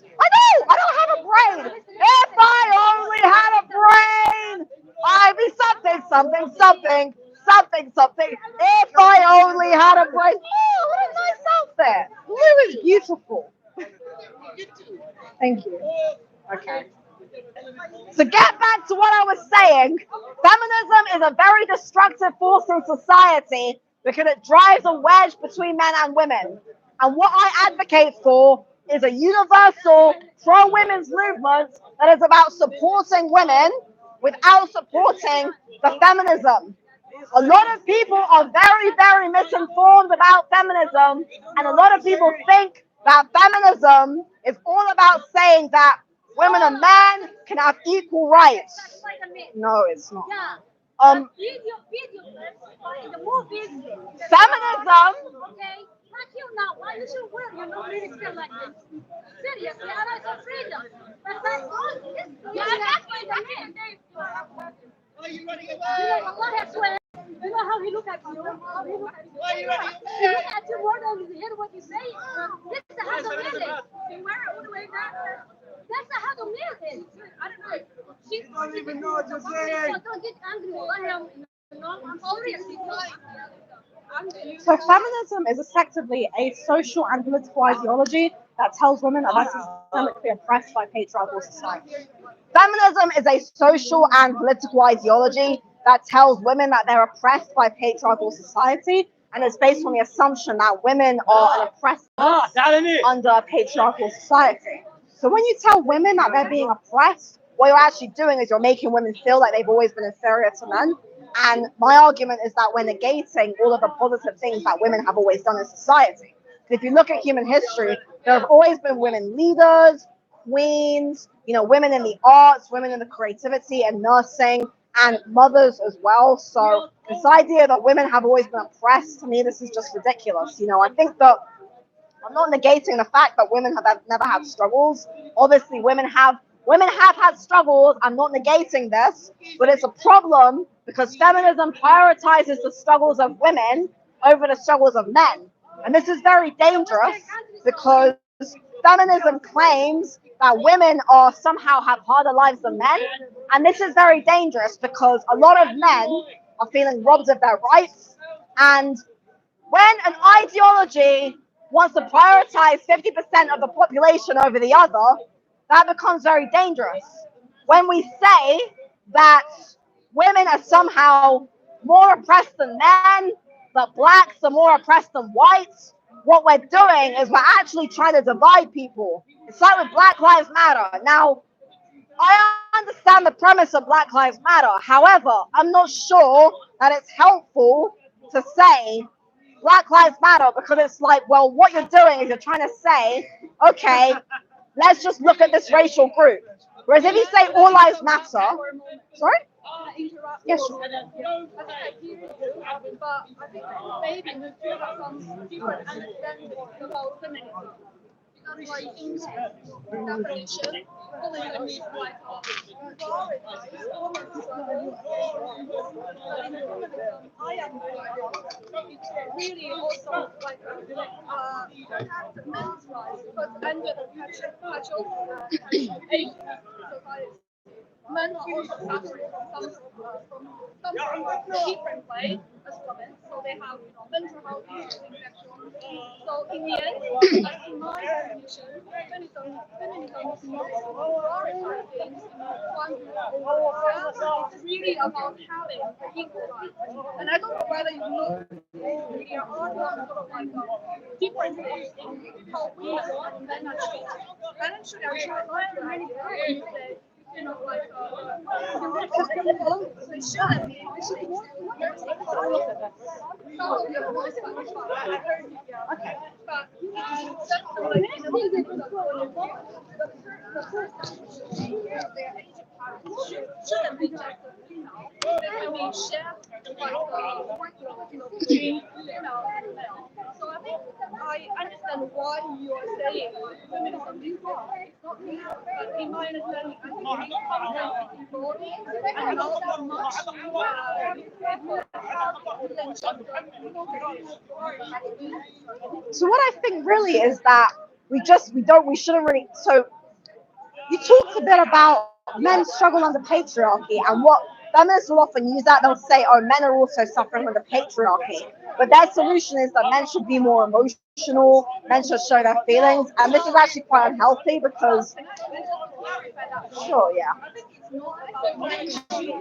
I know! I don't have a brain! If I only had a brain! I'd be something, something, something, something, something. If I only had a brain. Oh, what a nice outfit. Blue is beautiful. Thank you. Okay. So get back to what I was saying. Feminism is a very destructive force in society because it drives a wedge between men and women. And what I advocate for is a universal pro-women's movement that is about supporting women without supporting the feminism. A lot of people are very, very misinformed about feminism, and a lot of people think that feminism is all about saying that women and men can have equal rights. No, it's not. Feminism. Okay, not you now. Why you should wear your no really feel like this? Seriously, I like some freedom. But that's all. Yeah, that's why the man. You know, Allah has swear. You know how he look at you. How he look at you. He look at you more than he hear what you say. This is how the man is. You wear it all the way back. That's how the man is. I don't know. She don't even know what you're saying. So don't get angry. I'm serious. So feminism is effectively a social and political ideology that tells women that they're systemically oppressed by patriarchal society. Feminism is a social and political ideology that tells women that they're oppressed by patriarchal society, and it's based on the assumption that women are an oppressed under a patriarchal society. So when you tell women that they're being oppressed, what you're actually doing is you're making women feel like they've always been inferior to men. And my argument is that we're negating all of the positive things that women have always done in society. If you look at human history, there have always been women leaders, queens, you know, women in the arts, women in the creativity and nursing, and mothers as well. So this idea that women have always been oppressed, to me, this is just ridiculous. You know, I think that I'm not negating the fact that women have never had struggles. Obviously, women have had struggles. I'm not negating this, but it's a problem because feminism prioritizes the struggles of women over the struggles of men. And this is very dangerous because feminism claims that women are somehow have harder lives than men. And this is very dangerous because a lot of men are feeling robbed of their rights. And when an ideology wants to prioritize 50% of the population over the other, that becomes very dangerous. When we say that women are somehow more oppressed than men, that blacks are more oppressed than whites, what we're doing is we're actually trying to divide people. It's like with Black Lives Matter. Now, I understand the premise of Black Lives Matter. However, I'm not sure that it's helpful to say Black Lives Matter because it's like, well, what you're doing is you're trying to say, okay, let's just look at this racial group. Whereas if you say all lives matter, sorry? interrupt? Yes, sure. I think I hear you, but I think maybe we feel some different understanding about feminism. Because like in definition, feminism is like prioritize women's struggle. But in feminism, I am it's really also like protect men's rights because under the patriarchal age society, men are also suffering from some different way as women. So they have mental health issues, infections. So in the end, like in my definition, feminism is not prioritizing one group. It's really about having equal rights. And I don't know whether you know there are sort of like differences in how women and men are treated. And actually, I really like your idea when you say, you know, like, they shouldn't be okay. But that's like, shouldn't be just, you know, they can be shared like between female and male. So I think I understand why you are saying feminism is wrong. It's not me, but in my understanding, I think it is evolving and not that much So what I think really is that we shouldn't really. So you talked a bit about men's struggle under patriarchy and what feminists will often use that. They'll say, oh, men are also suffering under patriarchy. But their solution is that men should be more emotional, men should show their feelings. And this is actually quite unhealthy because, sure, yeah. I think it's not about men should be a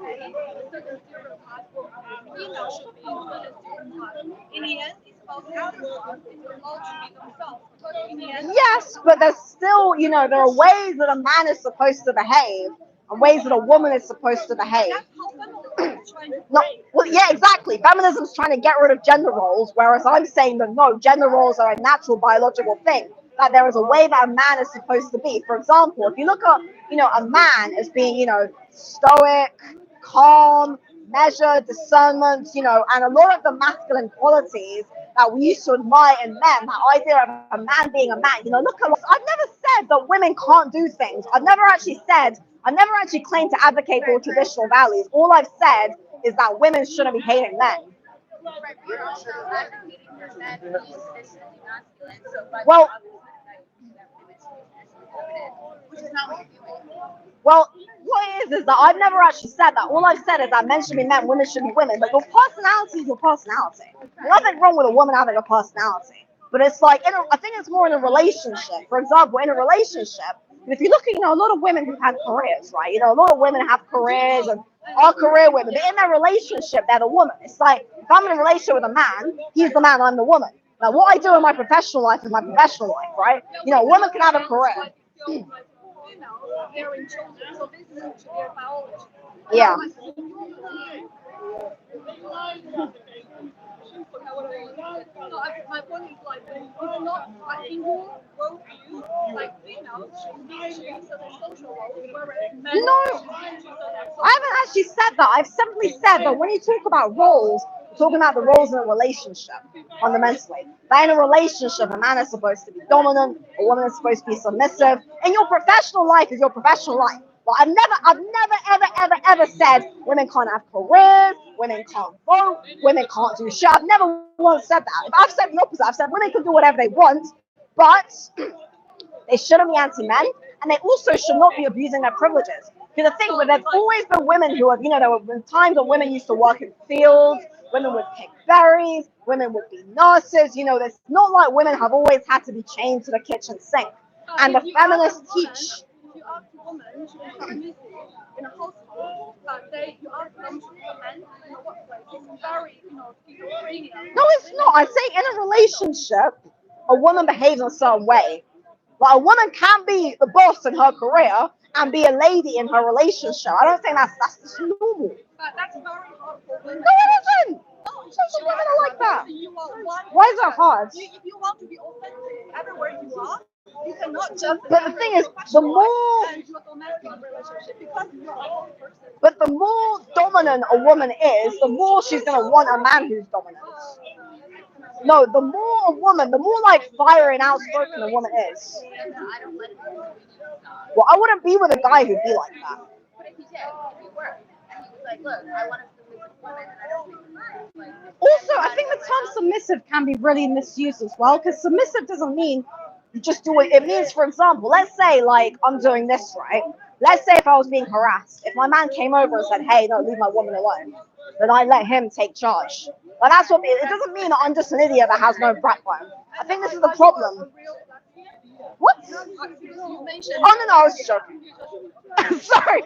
certain stereotype or female should be a certain stereotype. In the end, it's about everyone is allowed to be themselves. Because in the end, Yes, but there's still, there are ways that a man is supposed to behave and ways that a woman is supposed to behave. that's how feminism is trying to No, break. well, yeah, exactly. Feminism's trying to get rid of gender roles, whereas I'm saying that no, gender roles are a natural biological thing. That there is a way that a man is supposed to be. For example, if you look at, a man as being, stoic, calm, measured, discernment, and a lot of the masculine qualities that we used to admire in men, that idea of a man being a man, look at, I've never said that women can't do things. I've never actually claimed to advocate for traditional values. All I've said is that women shouldn't be hating men. You're also advocating for men being traditionally masculine, so by Well, which is not what you're doing. Well, what it is that I've never actually said that. All I've said is that men should be men, women should be women. But your personality is your personality. There's nothing wrong with a woman having a personality. But it's like, I think it's more in a relationship. For example, in a relationship, if you look at, a lot of women who've had careers, right? A lot of women have careers and are career women. But in their relationship, they're the woman. It's like, if I'm in a relationship with a man, he's the man, I'm the woman. Now, what I do in my professional life is my professional life, right? A woman can have a career. Bearing children, so this is actually their biology. Yeah. So my point is like, it's not like in your worldview, like females should be treated as a social role, whereas men No, should be treated as a I haven't actually said that. I've simply said that when you talk about roles, you're talking about the roles in a relationship, fundamentally. That in a relationship, a man is supposed to be dominant, a woman is supposed to be submissive, and your professional life is your professional life. But I've never said women can't have careers, women can't vote, women can't do shit. I've never once said that. If I've said the opposite, I've said women can do whatever they want, but they shouldn't be anti-men, and they also should not be abusing their privileges. Because the thing, there's always been women who have, there were times when women used to work in fields, women would pick berries, women would be nurses. It's not like women have always had to be chained to the kitchen sink. And the feminists teach. If you ask a woman to be submissive in a household, but you ask them to be a man in a workplace, it's very, schizophrenia. No, it's not. I'm saying in a relationship, a woman behaves in a certain way. Like, a woman can be the boss in her career and be a lady in her relationship. I don't think that's just normal. But that's very hard for women. No, it isn't. No, Some women are like that. You are one Why is that hard? If you want to be authentic everywhere you are, you cannot just. But the thing is, the more and do a domestic relationship because you're a whole person. But the more dominant a woman is, the more she's gonna want a man who's dominant. No, the more a woman, the more like fire and outspoken a woman is. Well, I wouldn't be with a guy who'd be like that. But if he did, if he worked, and he was like, look, I want to submit to women, and I don't think like. Also, I think the term submissive can be really misused as well, because submissive doesn't mean you just do it. It means, for example, let's say like I'm doing this, right? Let's say if I was being harassed, if my man came over and said, "Hey, no, leave my woman alone," then I let him take charge. But that's what it doesn't mean that I'm just an idiot that has no backbone. I think this is the problem. What? You mentioned. Oh no, I was just joking. Sorry.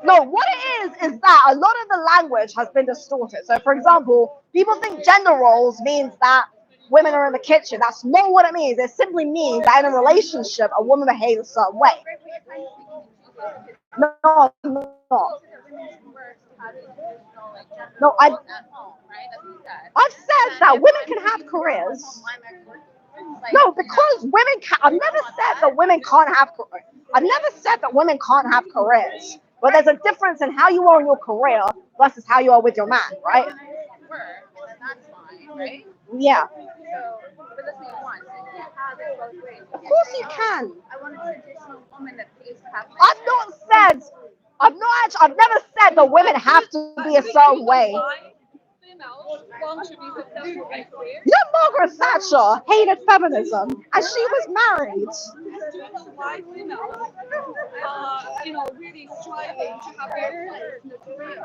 No, what it is that a lot of the language has been distorted. So, for example, people think gender roles means that women are in the kitchen. That's not what it means. It simply means that in a relationship, a woman behaves a certain way. No, no. No, I've said that women can have careers. No, because women can. I've never said that women can't have. I've never said that women can't have careers. But there's a difference in how you are in your career versus how you are with your man, right? Yeah. Of course you can. I've never said that women have to be a certain way. You know, Margaret Thatcher hated feminism, and she was married. Why females really striving to have their place.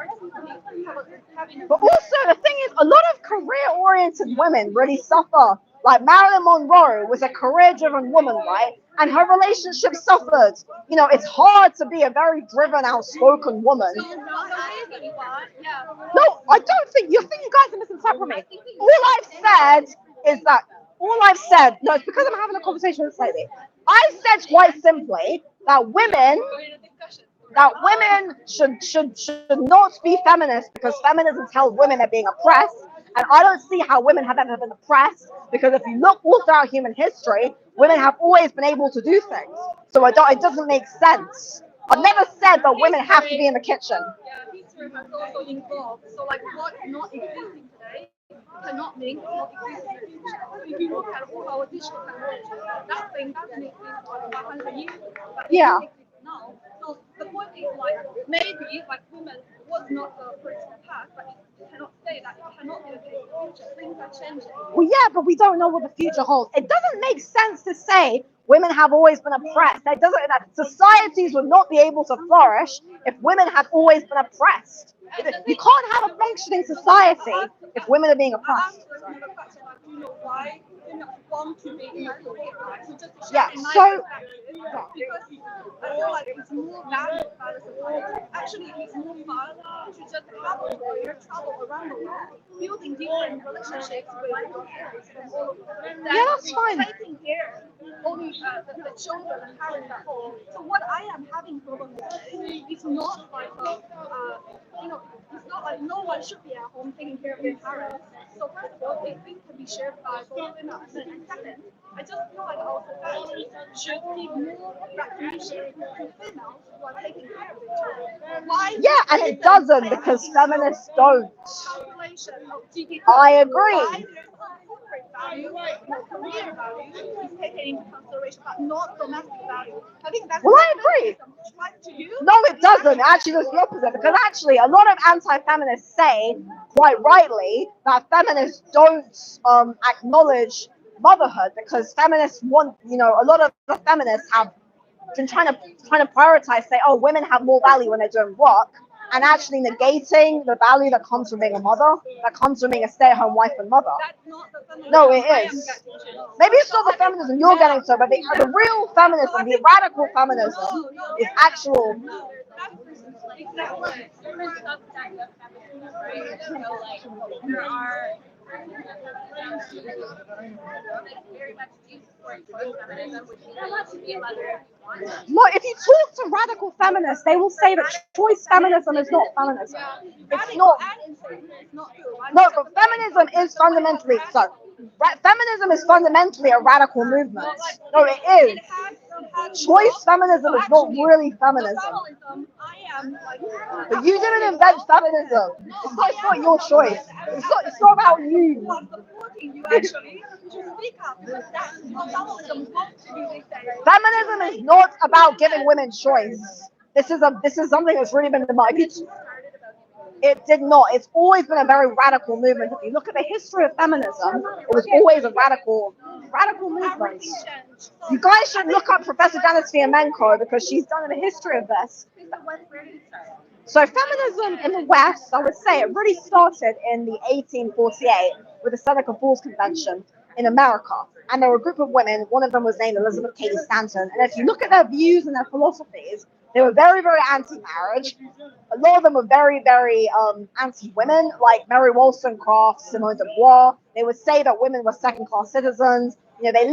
But also, the thing is, a lot of career-oriented women really suffer. Like Marilyn Monroe was a career-driven woman, right? And her relationship suffered. You know, it's hard to be a very driven, outspoken woman. No, I don't think you guys are misinterpreting me. All I've said, no, it's because I'm having a conversation with this lady. I've said quite simply that women should not be feminists because feminism tells women they're being oppressed. And I don't see how women have ever been oppressed, because if you look all throughout human history, women have always been able to do things. So it doesn't make sense. I've never said that women have to be in the kitchen. Yeah, history has also involved. So like what's not existing today cannot mean it's not existing in the future. So if you look at all our digital technology, that thing doesn't exist for 500 years ago, but Yeah. it exists now. So the point is like maybe like women was not the political path, but you cannot say that it cannot be the case in the future. Things are changing. Well, yeah, but we don't know what the future holds. It doesn't make sense to say women have always been oppressed. That societies would not be able to flourish if women have always been oppressed. You can't have a functioning society if women are being oppressed. Why women want to be emancipated, right? So just to Yeah, share in my so- perspective, because I feel like it's more valued by the society. Actually, it's more fun to just have a career, travel around the world, building different relationships with your parents from all over. Yeah, that's fine. Taking care only the children and parents at home. So what I am having problem with is not like it's not like no one should be at home taking care of their parents. So first of all, these things can be shared by both women. And second, I just feel like our society should give more recognition to females who are taking care of their children. Why? Yeah, and it doesn't, because feminists don't. Calculation of GDP. I agree. Why there's a corporate value, career value is taken into consideration, but not domestic value. I think that's. Well, I agree. Like to you? No, it doesn't. Actually, it's the opposite. Because actually, a lot of anti-feminists say, quite rightly, that feminists don't acknowledge motherhood, because feminists want, a lot of the feminists have been trying to prioritize, say, oh, women have more value when they're doing work, and actually negating the value that comes from being a mother, that comes from being a stay-at-home wife and mother. That's not the feminism. No, it is. Maybe it's not the feminism you're getting to, but the real feminism, the radical feminism, is actual. There are No, if you talk to radical feminists, they will say that choice feminism is not feminism. It's not. No, but feminism is fundamentally so. Feminism is fundamentally a radical movement. No, it is. Choice feminism is not really feminism. But you didn't invent feminism. It's not your choice. It's not about you. Feminism is not about giving women choice. This is something that's really been in the mind. It did not. It's always been a very radical movement. If you look at the history of feminism, it was always a radical movement. You guys should look up Professor Janice Fiamenko because she's done a history of this. So feminism in the West, I would say, it really started in the 1848 with the Seneca Falls Convention in America. And there were a group of women. One of them was named Elizabeth Cady Stanton. And if you look at their views and their philosophies, they were very, very anti-marriage. A lot of them were very, very anti-women, like Mary Wollstonecraft, Simone de Beauvoir. They would say that women were second-class citizens. You know, they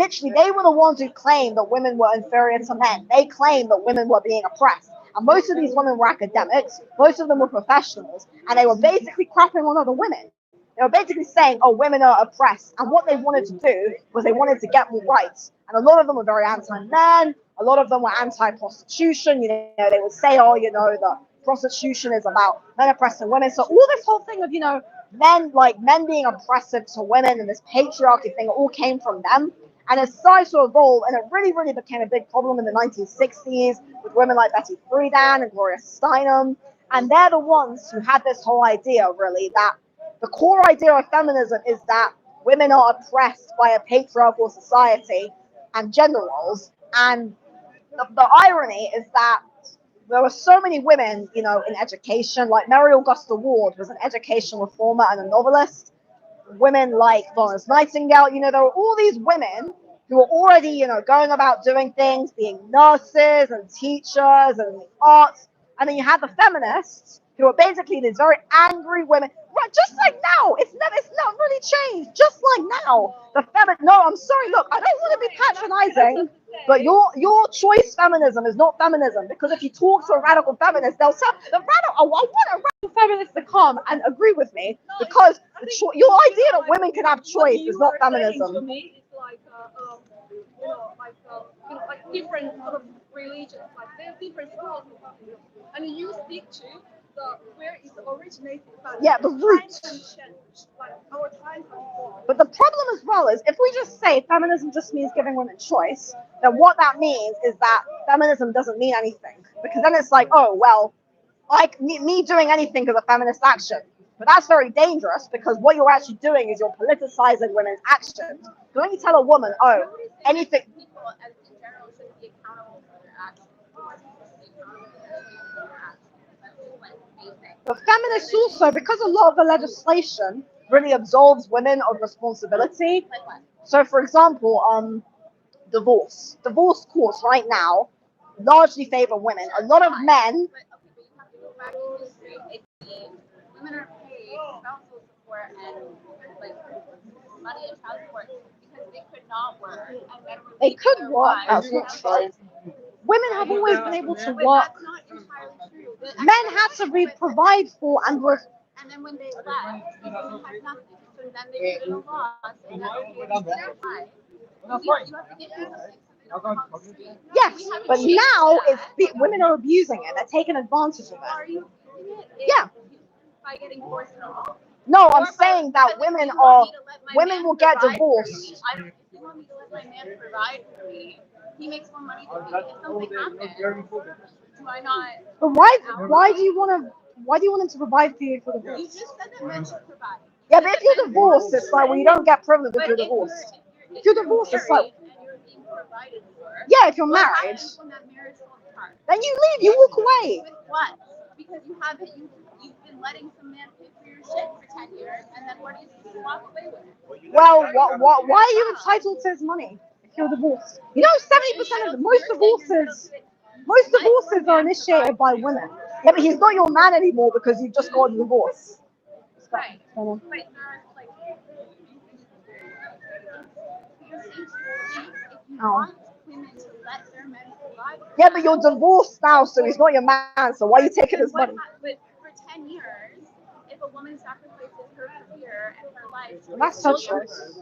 were the ones who claimed that women were inferior to men. They claimed that women were being oppressed. And most of these women were academics. Most of them were professionals. And they were basically crapping on other women. They were basically saying, oh, women are oppressed. And what they wanted to do was they wanted to get more rights. And a lot of them were very anti-men. A lot of them were anti-prostitution. You know, they would say, oh, you know, that prostitution is about men oppressing women. So all this whole thing of, you know, men being oppressive to women and this patriarchy thing, it all came from them. And it started to evolve, and it really, really became a big problem in the 1960s with women like Betty Friedan and Gloria Steinem. And they're the ones who had this whole idea, really, that the core idea of feminism is that women are oppressed by a patriarchal society and gender roles. And the irony is that there were so many women, you know, in education, like Mary Augusta-Ward was an education reformer and a novelist. Women like Florence Nightingale, you know, there were all these women who were already, you know, going about doing things, being nurses and teachers and the arts. And then you had the feminists who were basically these very angry women. Right, just like now, it's not really changed. Just like now, no, I'm sorry. Look, I don't want to be patronizing, but your choice feminism is not feminism, because if you talk to a radical feminist, they'll say I want a radical feminist to come and agree with me, because your idea that women can have choice is not feminism. To me, it's like different sort of religions, like there are different schools, and you stick to where it originated. Yeah, the roots. But the problem as well is, if we just say feminism just means giving women choice, then what that means is that feminism doesn't mean anything. Because then it's like, oh, well, like me doing anything is a feminist action. But that's very dangerous, because what you're actually doing is you're politicizing women's actions. But when you tell a woman, oh, anything. People in general should be accountable for their actions. But feminists also, because a lot of the legislation really absolves women of responsibility. So, for example, divorce courts right now largely favor women. A lot of men. Women are paid spousal support and like money and child support because they could not work. And men were they could work. That's not true. Women have always been able to work. That's not entirely true. Men had to provide for and work. And then when they left, they had nothing. So then they put in a loss, and then they had to buy. You have to get something. Yes, but now women are abusing it. They're taking advantage of it. Are you? Yeah. By getting divorced at all? No, I'm saying that women will get divorced. I don't. If you want me to let my man provide for me, he makes more money than me. If something happens, do I not? But why do you want him to provide for you for the You divorce? just said that men should provide. Yeah, but if you're divorced, it's like, well, you don't get privilege if you're divorced. If you're divorced, it's like, and you're being provided for. yeah, if you're What married, happens when that marriage falls apart? then you leave, you walk away. With what? Because you've been letting some man pay for your shit for 10 years, and then what do you do? You walk away with it. Well, why are you entitled to his money if you're divorced? You know, 70% of most divorces are initiated by women. Yeah, but he's not your man anymore because you've just got a divorce. Right. But like, want women to let their men provide. Yeah, but you're divorced now, so he's not your man. So why are you taking his money? But for 10 years, if a woman sacrifices her career and her life, That's her choice.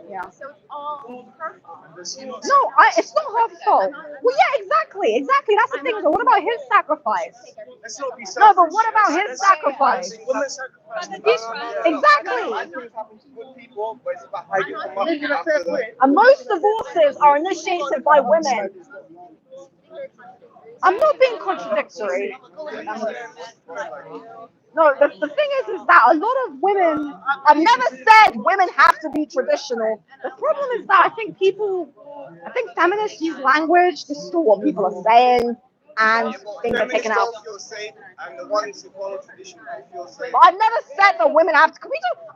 Yeah. So it's all her fault. No, it's not her fault. Well, yeah, exactly. That's the thing. So what about his sacrifice? Let's not be No, but what about his sacrifice? Women sacrifice. Exactly. Good people, but it's about how you get them up after them. And most divorces are initiated by women. I'm not being contradictory. No, the thing is that a lot of women, I've never said women have to be traditional. The problem is that I think feminists use language to distort what people are saying and things are taken out. Feel safe, and the ones who follow tradition feel safe. But I've never said that women have to.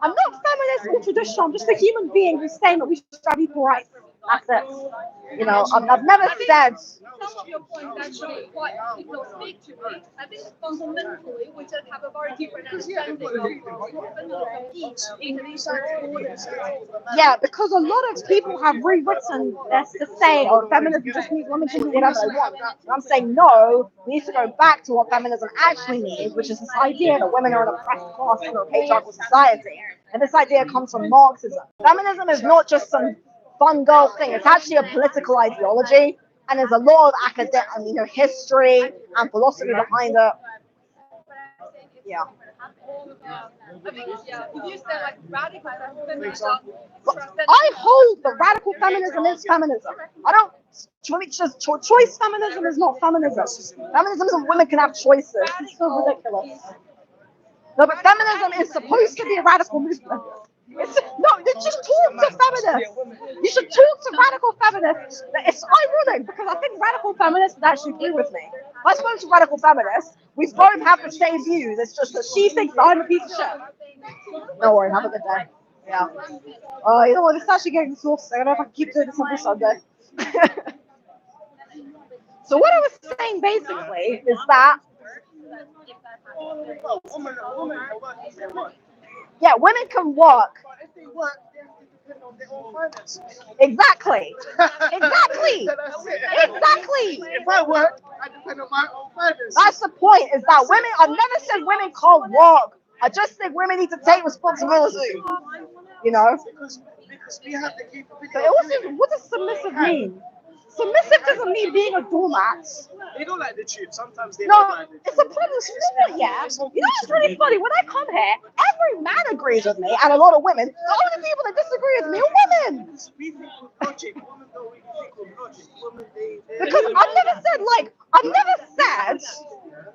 I'm not feminist or traditional. I'm just a human being who's saying that we should have equal rights. That's it. You know, I've never said. Some of your points actually quite did not speak to me. I think fundamentally we just have a very different understanding of what feminism is in these orders. Yeah, because a lot of people have rewritten this to say, oh, feminism just means women can do whatever they want. And I'm saying, no, we need to go back to what feminism actually means, which is this idea that women are an oppressed class in a patriarchal society. And this idea comes from Marxism. Feminism is not just some fun girl thing. It's actually a political ideology. And there's a lot of academic, history and philosophy behind it. Yeah. I think, if you say like radical feminism, I hold that radical feminism is feminism. I don't. Choice feminism is not feminism. Feminism is women can have choices. It's so ridiculous. No, but feminism is supposed to be a radical movement. Just talk to feminists. You should talk to radical feminists. It's ironic because I think radical feminists would actually agree with me. If I spoke to radical feminists, we both have the same views. It's just that she thinks that I'm a piece of shit. No worry, have a good day. Yeah. You know what? This is actually getting exhausting. I don't know if I can keep doing this every Sunday. So what I was saying basically is that yeah, women can work. But if they work, they have to depend on their own finances. Exactly. Exactly. Exactly. If I work, I depend on my own finances. That's the point, is that women, I've never said women can't work. I just think women need to take responsibility. You know? Because we have the capability. But also, what does submissive mean? Submissive doesn't mean being a doormat. They don't like the truth. Sometimes they No, don't like the truth. it's a problem. Yeah. You know what's really funny? When I come here, every man agrees with me, and a lot of women. The only people that disagree with me are women. We think with logic. Women don't really think with logic. Women, Because I've never said.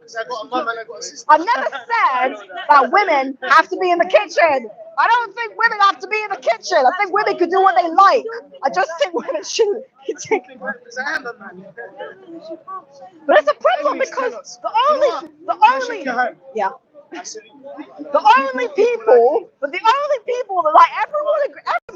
Because I got a mum and I got a sister. I've never said that women have to be in the kitchen. I don't think women have to be in the kitchen. I think women can do what they like. I just think women shouldn't. Because I am a man. But it's a problem because the only people that every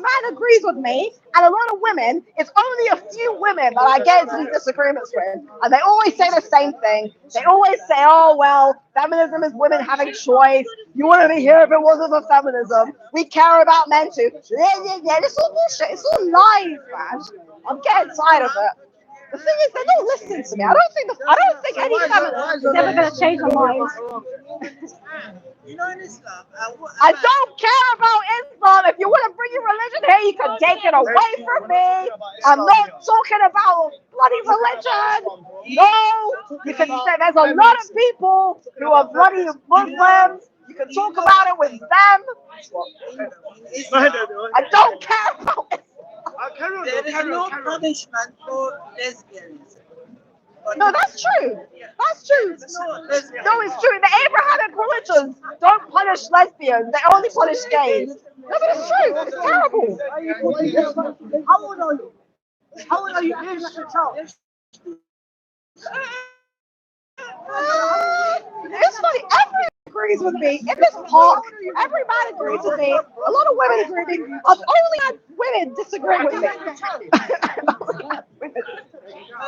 man agrees with me, and a lot of women, it's only a few women that I get into these disagreements with, and they always say the same thing. They always say, "Oh well, feminism is women having choice. You wouldn't be here if it wasn't for feminism. We care about men too." Yeah. It's all bullshit. It's all lies, man. I'm getting tired of it. The thing is, they don't listen to me. I don't think any feminist is ever going to change their mind. You know, in Islam, I don't care about Islam. If you want to bring your religion here, you can take it away from me. I'm not talking about bloody religion. No, you can say there's a lot of people who are bloody Muslims. You can talk about it with them. I don't care about Islam. there is no punishment for lesbians. No, that's true. That's true. No, it's true. The Abrahamic religions don't punish lesbians. They only punish gays. No, but it's true. It's terrible. How old are you? How old are you? Here's like a child. It's funny. Everyone agrees with me. In this park, every man agrees with me. A lot of women agree with me. I've only had women disagree with me.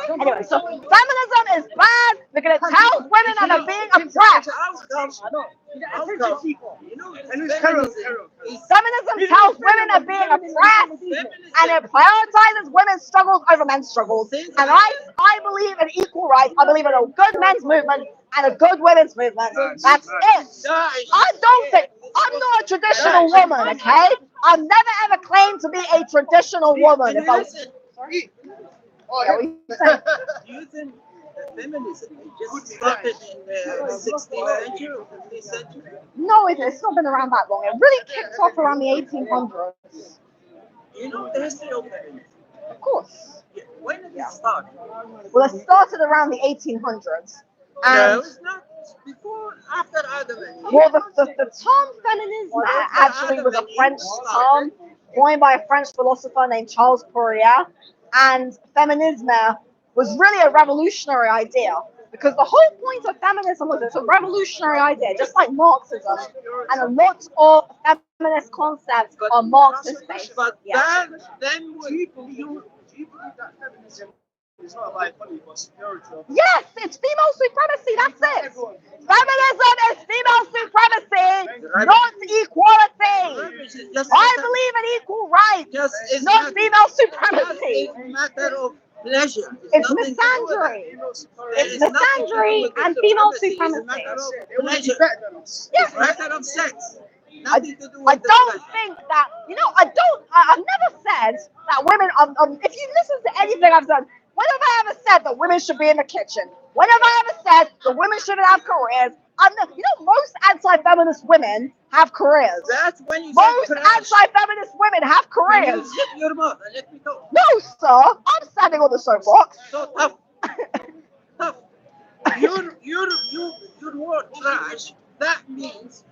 Anyway, so feminism is bad because it tells women that they're being oppressed. Feminism tells women that being oppressed and it prioritizes women's struggles over men's struggles. And I believe in equal rights. I believe in a good men's movement and a good women's movement. That's it. I don't think I'm not a traditional woman, okay? I've never ever claimed to be a traditional woman. If I Do you think feminism just started in the 16th century or 15th century? No, it's not been around that long. It really kicked off around the 1800s. You know the history of feminism? Of course. Yeah. When did it start? Well, it started around the 1800s. No, And it's not before, after Adam and Eve. well, the term feminism actually was a French term coined by a French philosopher named Charles Fourier. And feminism was really a revolutionary idea because the whole point of feminism was it's a revolutionary idea, just like Marxism. And a lot of feminist concepts are Marxist based. But Yeah. then Do you believe that feminism is not about equality but superiority? Yes, it's female supremacy. That's it. Feminism is female supremacy, not equality. I believe in equal rights, not female supremacy. It's a matter of pleasure. It's nothing to do with misandry. that. It's nothing to do misandry with the and female It's a supremacy. matter of It would be pleasure. better than us. Yes. It's a matter of sex. Nothing to do with I the don't pleasure. think that, I've never said that women, if you listen to anything I've done, when have I ever said that women should be in the kitchen? When have I ever said that women shouldn't have careers? Most anti-feminist women have careers. That's when you Most say trash. anti-feminist women have Can you careers. zip your mouth and let me talk? No, sir, I'm standing on the soapbox. So tough. Tough. Your word trash, that means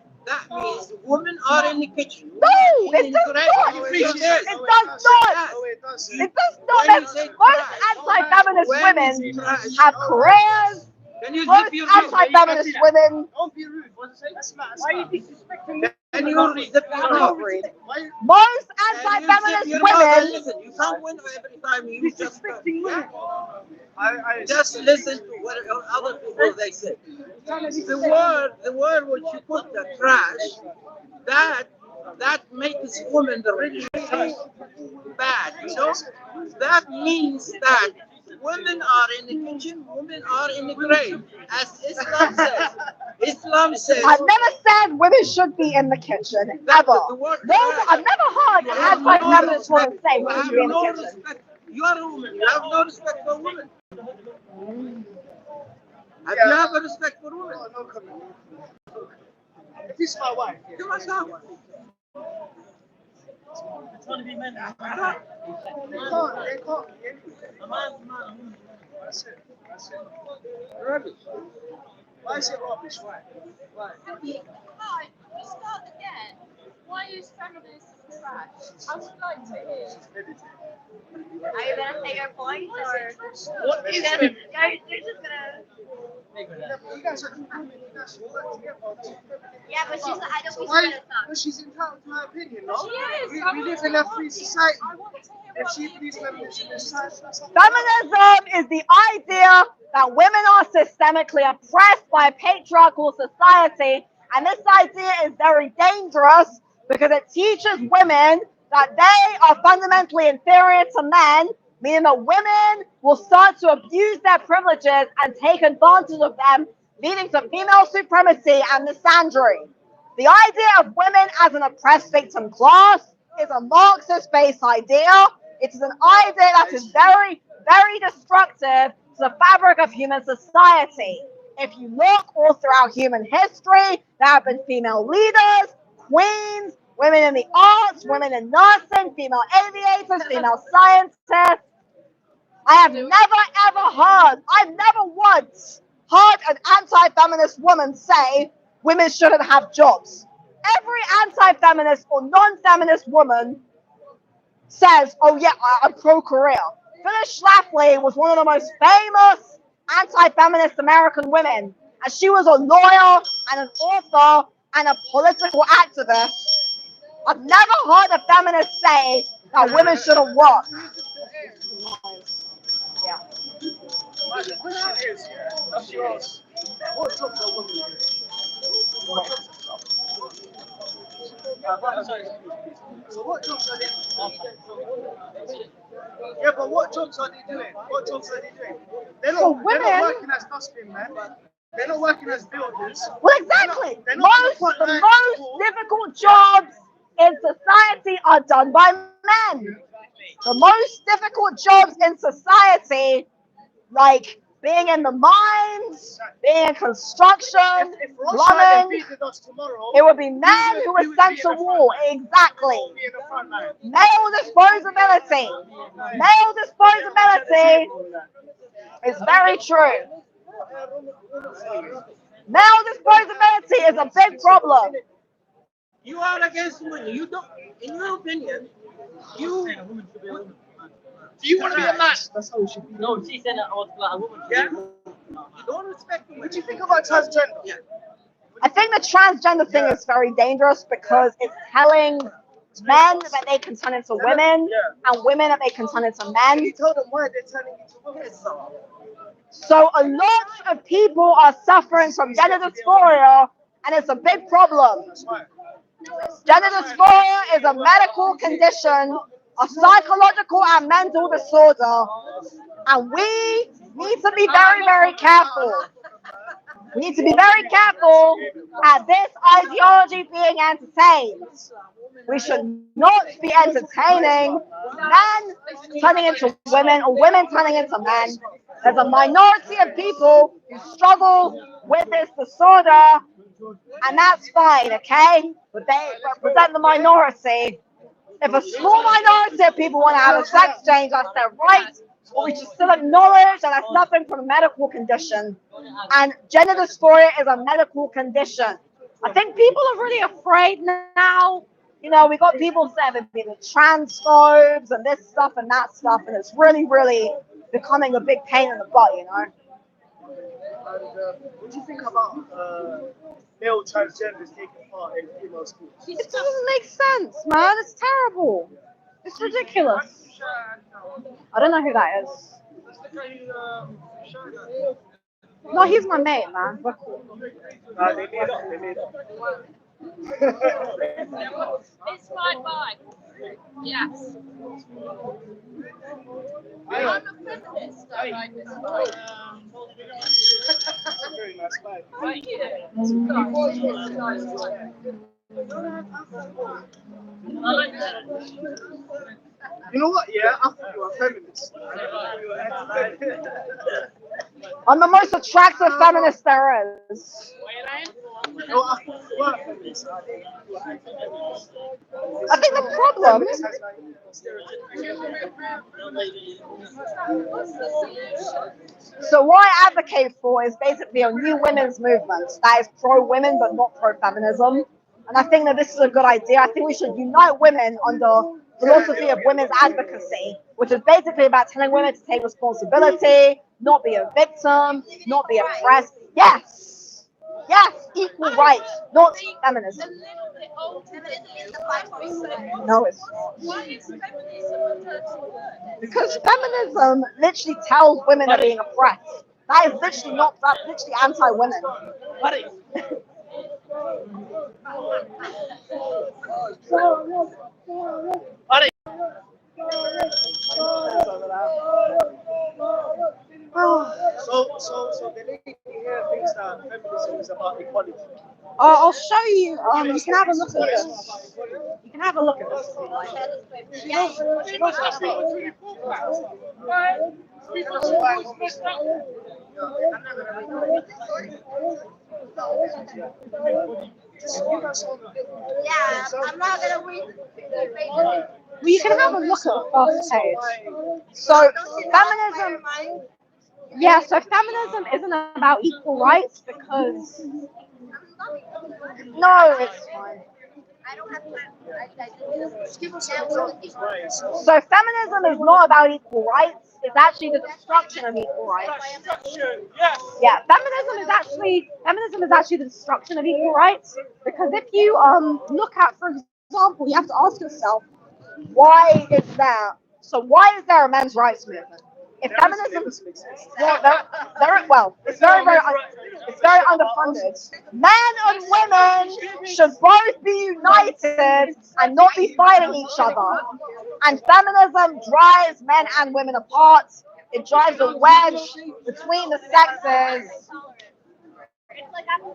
women are in the kitchen. No, it does not. It does not. Oh, it does. It does not. When you say Most trash, anti-feminist when women you say trash, have careers. Can you Most zip your mouth? anti-feminist women. Don't be rude. What's it? That's not. Why are you disrespecting Can you zip your mouth? Most Can you anti-feminist zip your mouth and women. listen? You can't win every time you just disrespecting women? just listen to what other people they say. The word which you put the trash, that makes women the really bad, you know? That means that women are in the kitchen, women are in the grave, as Islam says. Islam says. I've never said women should be in the kitchen, ever. No, I've never heard an anti-feminist woman say women should be in the kitchen. You are a woman. You have no respect for women. Have you have a respect for women? No comment. If this is my wife, yeah. You must have. They can't be anything. That's it. Rubbish. Why is it rubbish? Why? Right, we start again. Why is feminism trash? I would like to hear. Are you gonna say your point, or What is you're it? just gonna? You guys are women. You guys should work together. Yeah, but she's. I don't So think why? she's gonna talk. But she's entitled to her opinion, no? She is. We live in a free society. I want to hear If what she the believes feminism is trash, that's up to her. Feminism is the idea that women are systemically oppressed by a patriarchal society, and this idea is very dangerous because it teaches women that they are fundamentally inferior to men, meaning that women will start to abuse their privileges and take advantage of them, leading to female supremacy and misandry. The idea of women as an oppressed victim class is a Marxist-based idea. It is an idea that is very, very destructive to the fabric of human society. If you look all throughout human history, there have been female leaders, queens, women in the arts, women in nursing, female aviators, female scientists. I have never ever heard, I've never once heard an anti-feminist woman say women shouldn't have jobs. Every anti-feminist or non-feminist woman says, oh yeah, I'm pro-career. Phyllis Schlafly was one of the most famous anti-feminist American women, and she was a lawyer and an author and a political activist. I've never heard a feminist say that women shouldn't work. Yeah. The question is, that's yours. What jobs are women doing? What jobs are women doing? So what jobs are they doing? Yeah, but what jobs are they doing? What jobs are they doing? They're For not women- working as dustbin men. They're not working as builders. Well, exactly. They're not Most gonna put the light most on. difficult jobs in society are done by men. The most difficult jobs in society, like being in the mines, being in construction, If Russia plumbing, invaded us tomorrow, it would be men who were sent to war. Exactly. be in the front line. Male disposability. Male disposability is very true. Male disposability is a big problem. You are against women. You don't, in your opinion, you. Do you want to be a man? That's how it should be. No, she said I was like a woman. Yeah. You don't respect women. What do you think about transgender? Yeah. I think the transgender thing is very dangerous because it's telling men that they can turn into women and women that they can turn into men. You told them why they're turning into women. So a lot of people are suffering from gender dysphoria, and it's a big problem. Gender dysphoria is a medical condition, a psychological and mental disorder, and we need to be very, very careful. We need to be very careful at this ideology being entertained. We should not be entertaining men turning into women or women turning into men. There's a minority of people who struggle with this disorder, and that's fine, okay? But they represent the minority. If a small minority of people want to have a sex change, that's their right. But we should still acknowledge that that's nothing from a medical condition. And gender dysphoria is a medical condition. I think people are really afraid now. You know, we got people saying they've been transphobes and this stuff and that stuff, and it's really, really becoming a big pain in the butt, you know? And what do you think about male transgenders taking part in female schools? It doesn't make sense, man. It's terrible. It's ridiculous. I don't know who that is. No, he's my mate, man. We're cool. They made up. It's my vibe. Yes. I'm a feminist. I like this vibe. That's a very nice vibe. Thank you. It's a nice vibe. I like that. You know what? Yeah, I think you're a feminist. I'm the most attractive feminist there is. No, I thought you were a feminist. I think the problem So what I advocate for is basically a new women's movement that is pro-women but not pro-feminism. And I think that this is a good idea. I think we should unite women under philosophy of women's advocacy, which is basically about telling women to take responsibility, not be a victim, not be oppressed. Yes, equal rights, not feminism. No, it's Why is feminism a dirty word? because feminism literally tells women they're being oppressed. That is literally not, that's literally anti-women. So the lady here thinks that feminism is about equality. I'll show you. You can have a look at this. You can have a look at this. Yeah, I'm not gonna read. Well, you can have a look at the first page. So feminism, so feminism isn't about equal rights because no, it's fine. I don't have time. So feminism is not about equal rights. It's actually the destruction of equal rights. Yeah, feminism is actually the destruction of equal rights, because if you look at, for example, you have to ask yourself, why is there a men's rights movement? if feminism, well, it's very underfunded. Men and women should both be united and not be fighting each other. And feminism drives men and women apart. It drives a wedge between the sexes.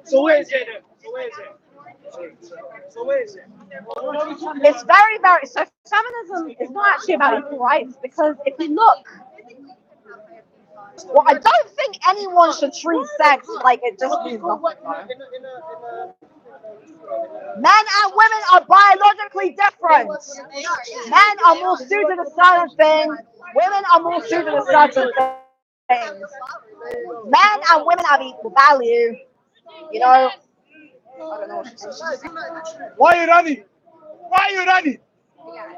So where is it? So where is it? It's very, so feminism is not actually about equal rights, because if you look, well, I don't think anyone should treat sex like it just means nothing. Men and women are biologically different. Men are more suited to certain things. Women are more suited to certain things. Men and women have equal value. You know. I don't know what she's saying. Why are you running? Why are you running?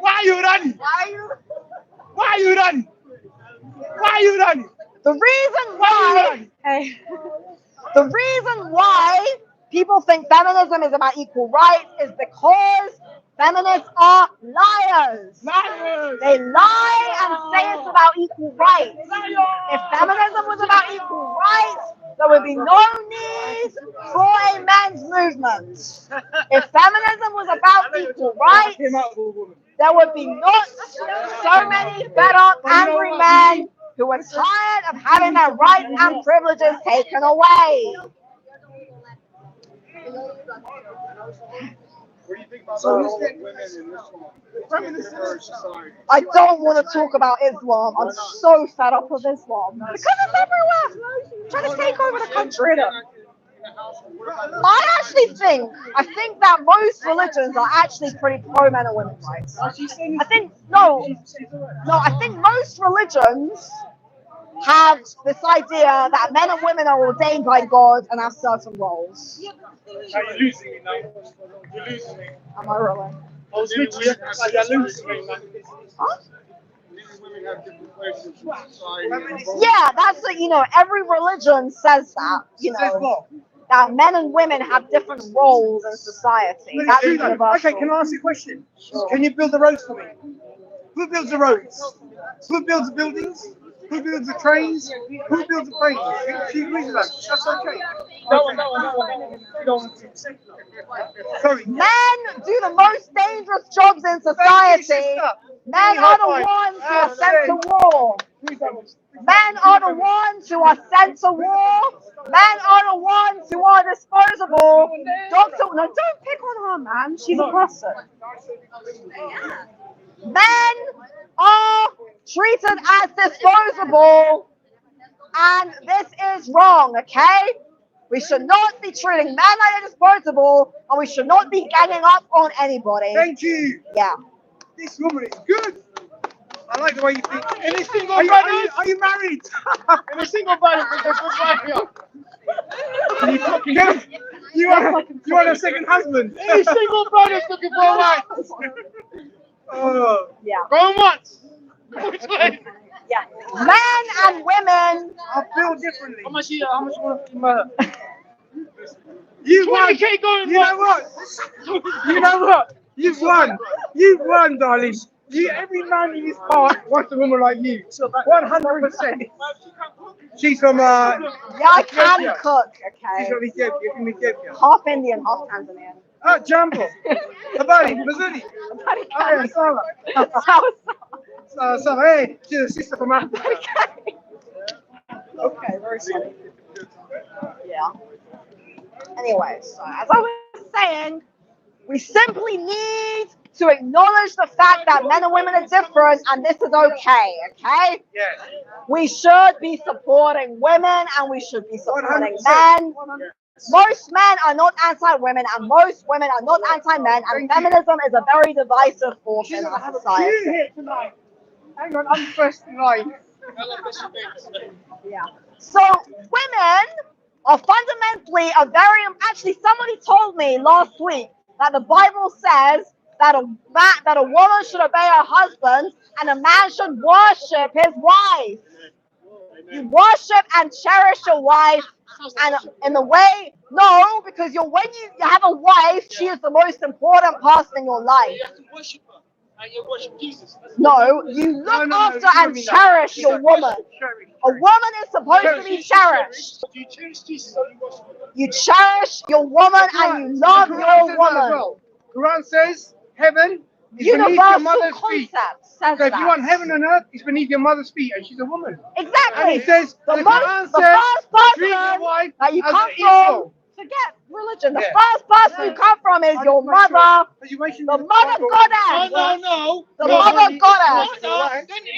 Why are you running? Why are you running? Why are you running? The reason why people think feminism is about equal rights is because feminists are liars. They lie and say it's about equal rights. If feminism was about equal rights, there would be no need for a men's movement. If feminism was about equal rights, there would be not so many fed up, angry men who are tired of having their rights and privileges taken away. What do you think about the role of women in this society? I don't want to talk about Islam. I'm so fed up with Islam. Because it's everywhere. Trying to take over the country. I think that most religions are actually pretty pro men and women's rights. I think most religions have this idea that men and women are ordained by God and have certain roles. Now you're losing me now. You're losing me. Am I really? I was with you. You're losing me now. Huh? Women have different places in society. Yeah, that's what, every religion says that, that men and women have different roles in society. That's universal. Okay, can I ask you a question? Sure. Can you build the roads for me? Who builds the roads? Who builds the buildings? Who builds the trains? Who builds the planes? She agrees with that. That's okay. No. Sorry. Men do the most dangerous jobs in society. Men are the ones who are sent to war. Men are the ones who are sent to war. Men are the ones who are disposable. No, don't pick on her, man. She's a person. Men are treated as disposable, and this is wrong, okay? We should not be treating men like they're disposable, and we should not be ganging up on anybody. Thank you. Yeah. This woman is good. I like the way you think. Any single brothers? Are you married? Any single brothers? You want a second husband? Any single brothers looking for a wife? Yeah. Going once. Yeah. Men and women are built differently. How much you want to murder? You won. You know what? You know what? You've won. You've won, darling. Every man in this park wants a woman like you. 100%. She's from yeah, I can cook, okay. She's from Ethiopia. Half Indian, half Tanzanian. Oh, Jumbo. Habari, Mazuni. So, hey, she's a sister from Africa. Okay, very funny. Yeah. Anyway, so as I was saying, we simply need to acknowledge the fact that men and women are different, and this is okay, okay? Yes. We should be supporting women, and we should be supporting 100%. men. 100%. Most men are not anti-women, and most women are not anti-men, and feminism is a very divisive force in our society. You here tonight. Hang on, I'm first in line. Yeah. So women are fundamentally actually somebody told me last week that the Bible says that a woman should obey her husband and a man should worship his wife. You worship and cherish your wife, and in the way, no, because when you have a wife, she is the most important person in your life. and you worship Jesus. No, you look after and cherish your woman. A woman is supposed to be cherished. Do you cherish Jesus or you worship him? You cherish your woman and you love your woman. Quran says heaven is beneath your Universal mother's feet. concept says So if you want that. heaven and earth, it's beneath your mother's feet, and she's a woman. And Exactly. it says The Quran first treat your person wife that you as come an from, equal. forget religion. The Yeah. first person you come from is your mother, the mother goddess. No. The mother goddess.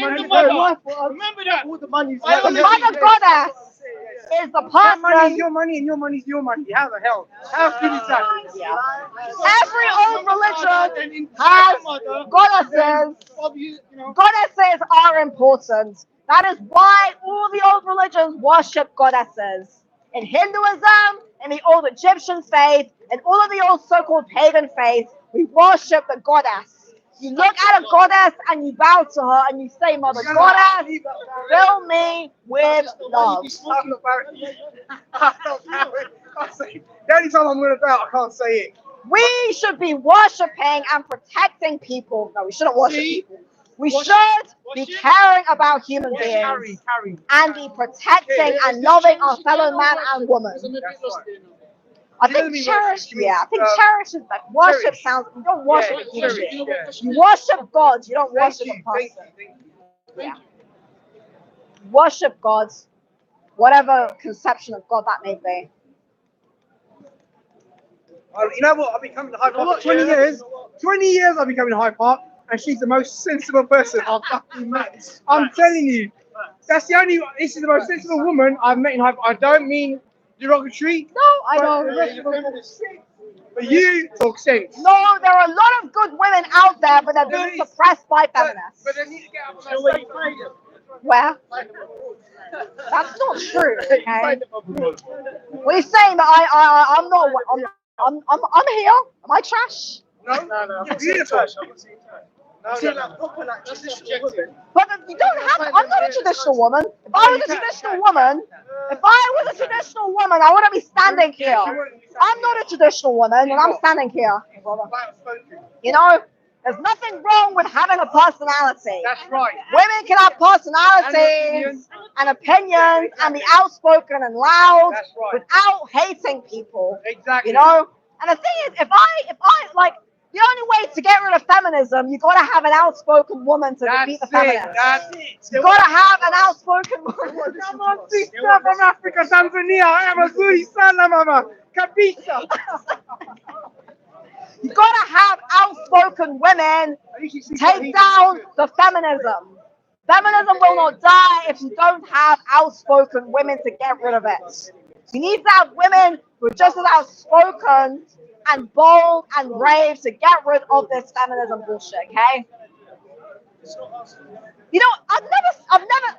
Remember that. All the money's The mother goddess is the That money is person. your money, and your money is your money. How the hell? How good is that? Every old religion has goddesses. Goddesses are important. That is why all the old religions worship goddesses. In Hinduism, in the old Egyptian faith, and all of the old so-called pagan faiths, we worship the goddess. You look at a goddess and you bow to her and you say, Mother Goddess, fill me with love. The only time I'm worried about, I can't say it. We should be worshipping and protecting people. No, we shouldn't worship people. We should be caring about human beings and be protecting and loving our fellow man and woman. I think cherish, I think cherish is like worship sounds, you don't worship a human being. You worship God, you don't worship a person. Yeah. Worship God, whatever conception of God that may be. You know what? I've been coming to Hyde Park for 20 years. 20 years I've been coming to Hyde Park, and she's the most sensible person I've fucking met. I'm telling you. This is the most sensible woman I've met in Hyde Park. I don't mean derogatory. No, I know. But you talk sense. No, there are a lot of good women out there, but they're being suppressed by feminists. But they need to get up on their stage. Where? That's not true. Okay. What are you saying that I'm not? I'm here. Am I trash? No. You're beautiful. But you don't have. I'm not a traditional woman. If I was a traditional woman, I wouldn't be standing here. I'm not a traditional woman, and I'm standing here. You know, there's nothing wrong with having a personality. That's right. Women can have personalities and opinions and be outspoken and loud without hating people. Exactly. You know, and the thing is, if I like. The only way to get rid of feminism, you gotta have an outspoken woman to defeat the feminists. That's it. You gotta have an outspoken woman. Come on, sister from Africa, Tanzania. I am a Zuri sana, mama. Kabisa. You gotta have outspoken women take down the feminism. Feminism will not die if you don't have outspoken women to get rid of it. You need to have women who are just as outspoken and bold and brave to get rid of this feminism bullshit, okay? You know, I've never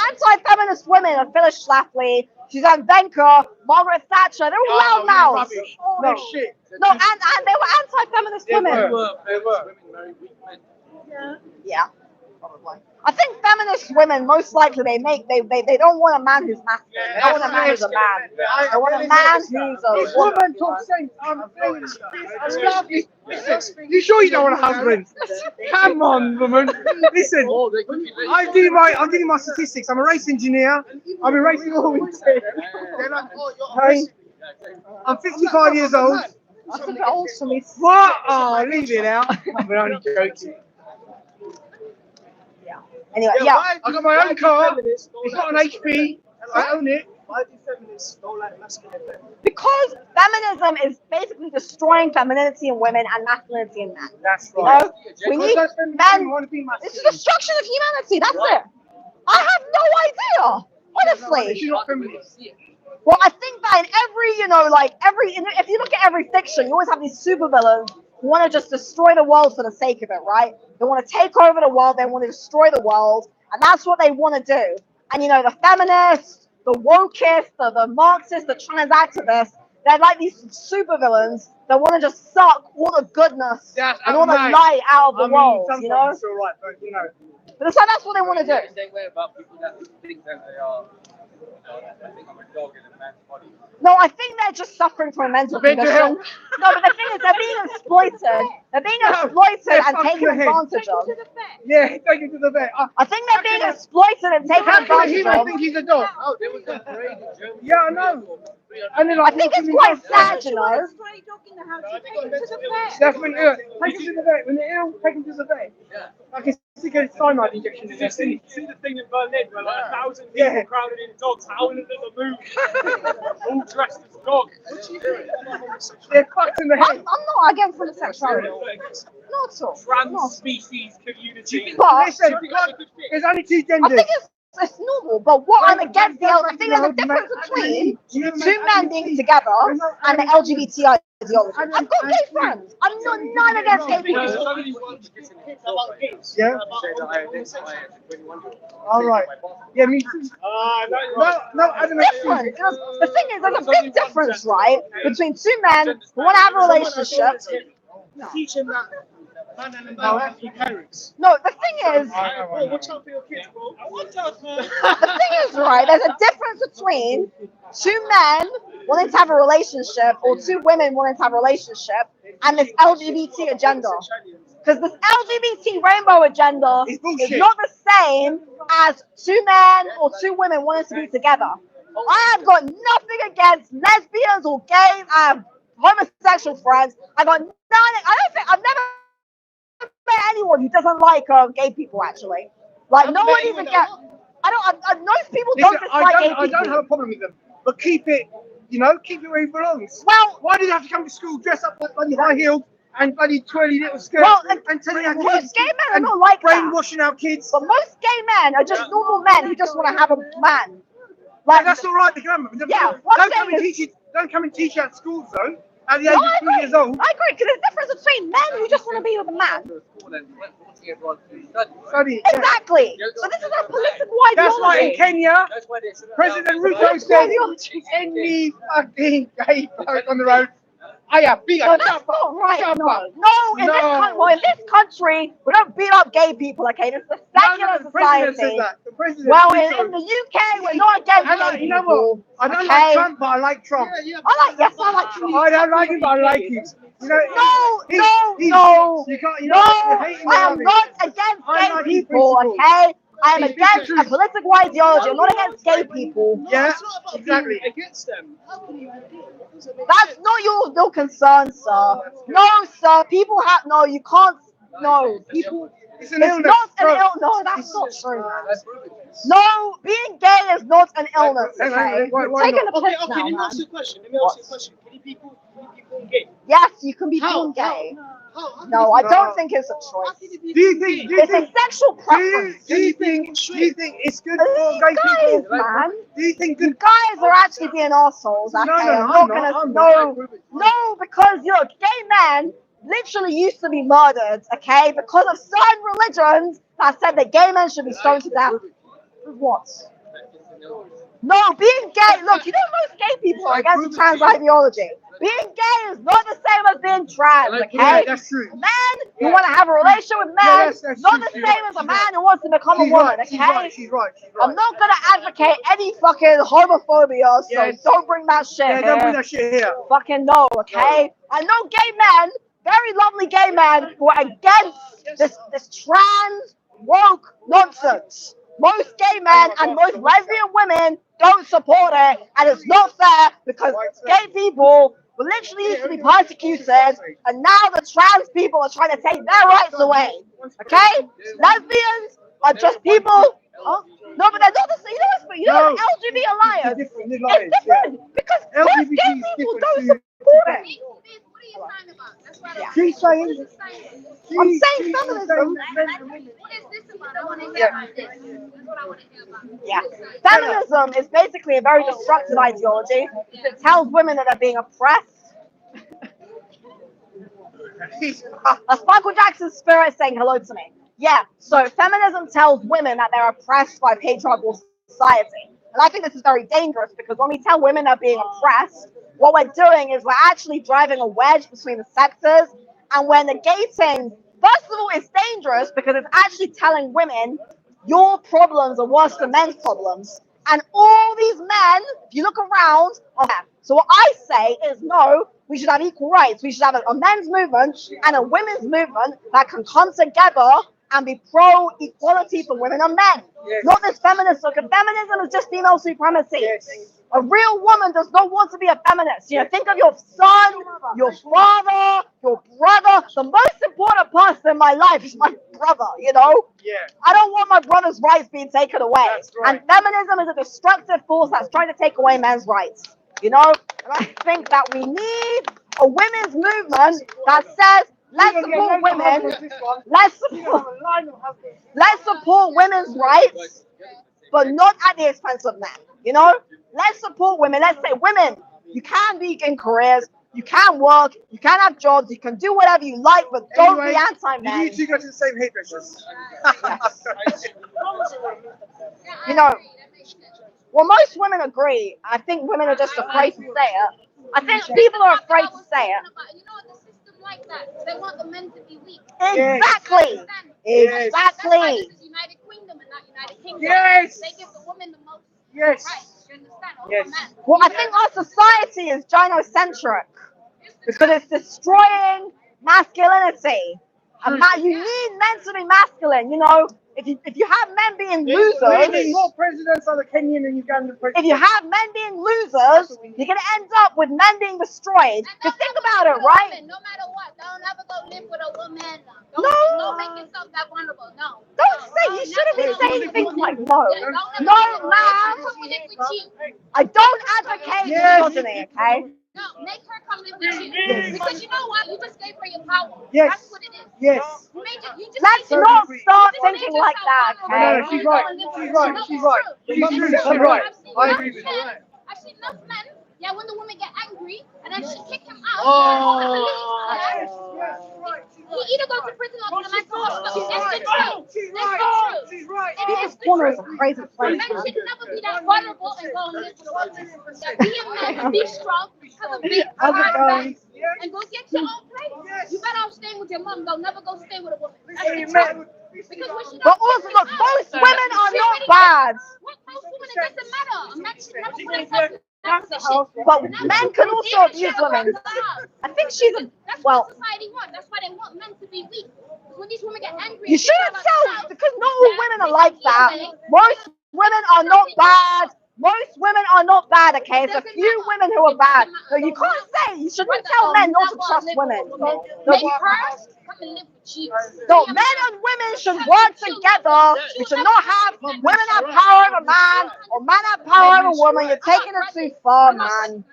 anti-feminist women are Phyllis Schlafly, Suzanne Venker, Margaret Thatcher, they're all loud mouths. No shit. No, and they were anti-feminist women. They were. Yeah, probably. I think feminist women, most likely, they don't want a man who's masculine. They don't want a man who's a man. They want a man who's a woman. Woman talk sense. I'm saying this. I love you. Listen, you sure you don't want a husband? Come on, woman. Listen, I'll give you my statistics. I'm a race engineer. I've been racing all weekend. I'm 55 years old. That's a bit old for me. What? Oh, leave it out. I'm only joking. Anyway, yeah. I got my own car. It's got an HP. I own it. Why do feminists don't like masculine men? Because feminism is basically destroying femininity in women and masculinity in men. That's right. You know? We need men. It's the destruction of humanity. That's it. I have no idea. Honestly. She's not feminist. Well, I think that in every, if you look at every fiction, you always have these supervillains who want to just destroy the world for the sake of it, right? They want to take over the world, they want to destroy the world, and that's what they want to do. And you know, the feminists, the wokeists, the Marxists, the trans activists, they're like these supervillains that want to just suck all the goodness and all the light out of the world, you know? It's all right, but you know. But so that's what they want to do. Same way about people that think that they are No, I think they're just suffering from a mental Mental condition. health. No, but the thing is, they're being exploited. They're being exploited they're and fucking taken ahead. advantage of. Yeah, take him to the vet. I think they're being exploited and taken How can a advantage human of. think he's a dog? Oh, there was a parade in Germany. Yeah, I know. And then I like, think it's walking quite in sad, you know. Stray dog in the house, you take him to the vet. That's when take him to the vet. When they're ill, take him to the vet. Yeah. Like a sticker cyanide injection in there. See the thing in Berlin where like 1,000 people Yeah. crowded in dogs howling at the moon, all dressed as dogs. They're fucked in the I'm head. not against homosexuality. Not at all. Trans species community. But Listen, there's only two I genders. think it's normal. But what I'm against I think there's a difference between two men being together and the LGBT ideology. I've got gay friends. I'm not none against gay There's people. so many words about gays. Yeah. Say that I identify as a 21-year-old. All right. Yeah, me too. No, I don't know. Different. Because the thing is, there's a big difference, right, between two men who want to have a relationship. Teach him that. No, that's your parents. No, the thing is, Oh, watch out for your kids, bro. Watch out, man. the thing is, right, there's a difference between two men wanting to have a relationship or two women wanting to have a relationship and this LGBT agenda. Because this LGBT rainbow agenda It's is bullshit. not the same as two men or two women wanting to be together. I have got nothing against lesbians or gays. I have homosexual friends. I got none. I've never met anyone who doesn't like gay people. Actually, like no one even get. Most people don't Listen, dislike gay I don't people. have a problem with them, but keep it where it belongs. Well, Why do they have to come to school dressed up like bloody high heeled and bloody twirly little skirts well, and telling our most kids gay men are and not like that. brainwashing our kids? But most gay men are just normal men who just want to have a man. Like that's all right, they can have them. Yeah, what I'm Don't come saying and is- teach it. Don't come and teach at schools though. At the age No, of I 3 agree. years old. I agree, because there's a difference between men who just want to be with a man. Study. Yeah. Exactly. So this is a political That's why in ideology. Kenya, That's why they should have President Ruto said, any fucking gay bloke on the road, big No, that's not right. Jump No, up. in this country, we don't beat up gay people. Okay, this is a secular the president said society. that. The president. Well, Ruto. in the UK, we're not against And gay you know people. what? I don't okay? like Trump, but I like Trump. I like Trump. I don't like him, but I like him. You know, No. You can't. You No, know, you're hating I am on him. not against I gay like his people, principles. okay? I am His against a principles. political ideology. I'm not against gay people. Yeah, It's not about exactly. being against them. That's not your concern, sir. No, sir. People have no. You can't. No, people. It's an It's illness. not an bro. illness. No, that's not true, man. No, being gay is not an illness. Hang on, Okay, why you're taking not? a Okay, piss let now, me man. ask you a question. Let me ask you a question. Can you be born gay? Yes, you can be How? born gay. How No, I No. don't think it's a How choice. can you be Do you born think? gay? Do you It's a think? sexual preference. Do you think it's good for These gay guys, people? man. Do you think You good? guys are actually being assholes. Okay? No, I'm I'm not not. gonna. I'm No, not. no, because look, gay men literally used to be murdered. Okay, because of certain religions that said that gay men should be stoned to death. What? No, being gay. Look, you know most gay people are against the trans ideology. Being gay is not the same as being trans. Yeah, Okay. that's true. Men who want to have a relationship with men, that's not true. the She's same right. as a man who wants to become a She's woman. right. Okay. She's right. I'm not gonna advocate any fucking homophobia, so Yes. don't bring that shit. Yeah, don't here. bring that shit here. Fucking no, okay? I know gay men, very lovely gay men, who are against this trans woke nonsense. Most gay men and most lesbian women don't support it, and it's not fair because gay people were literally used to be persecuted, and now the trans people are trying to take their rights away. Okay? Lesbians are just people. Huh? No, but they're not the same. You know, the LGBT alliance. It's different. It's different because most LGBT gay is people different don't to- support it. What are you saying about? That's what Yeah. She's saying. I'm saying feminism. What is this about? I want to hear about this. That's what I want to hear about. Yeah. Feminism is basically a very destructive ideology. It tells women that they're being oppressed. That's Michael Jackson's spirit saying hello to me. Yeah, so feminism tells women that they're oppressed by patriarchal society. And I think this is very dangerous because when we tell women they're being oppressed, what we're doing is we're actually driving a wedge between the sexes, and we're negating. First of all, it's dangerous because it's actually telling women your problems are worse than men's problems. And all these men, if you look around, are there. So what I say is no, we should have equal rights. We should have a men's movement and a women's movement that can come together and be pro-equality for women and men. Yes. Not this feminist look. Feminism is just female supremacy. Yes. A real woman does not want to be a feminist. You know, think of your son, your father, your brother. The most important person in my life is my brother, you know? Yeah. I don't want my brother's rights being taken away. That's right. And feminism is a destructive force that's trying to take away men's rights, you know? And I think that we need a women's movement that says, let's support women, let's support women's rights, but not at the expense of men, you know? Let's support women. Let's say, women, you can be in careers, you can work, you can have jobs, you can do whatever you like, but don't be anti-men. You two go to the same hairdressers. You know, well, most women agree. I think women are just afraid to say it. I think people are afraid to say it. You know what, the system like that. They want the men to be weak. Exactly. Yes. That's why Exactly. this is United Kingdom and not United Kingdom. Yes. They give the woman the most Yes. rights. You understand? Over Yes. men. Well, I think our society is gynocentric because it's destroying masculinity. And you need men to be masculine, you know. If you have men being losers, More presidents are the Kenyan and Ugandan presidents. if you have men being losers, you're going to end up with men being destroyed. Because think about it, right? No matter what, don't ever go live with a woman. No. Don't make yourself that vulnerable. No. Don't say, you shouldn't be saying things like no. No, ma'am. I don't advocate misogyny, okay? No, make her come live with you. Because you know what? You just gave her your power. Yes. That's what it is. Yes. You just Let's made not yourself start vulnerable. thinking like that, No, okay? she's right. She's right. She's right. She's right. I agree with you. I've seen enough men, yeah, when the woman get angry and then she kick him out. He either goes to prison or to the mental hospital. That's the truth. She's That's right. the truth. She's right. This corner is a crazy place, Men man. should never be that vulnerable and go and live with a woman. Be a man, be strong, have a big How's it hard going? back, and go get your own place. You better off staying with your mom, though. Never go stay with a woman. That's the truth. Because when she But also, look, most women are not bad. What most women, it doesn't matter. A man should never put himself in that position. But men can also abuse women. I think she's a, That's well, what society wants. That's why they want men to be weak. When these women get angry, you shouldn't tell, because not all women are like that. Most women are not bad. Most women are not bad, okay? It's a few women who are bad. So you can't say, you shouldn't tell men not to trust women. Make her come and live with you. No, men and women should work together. We should not have women have power over man or man have power over woman. You're taking it too far, man.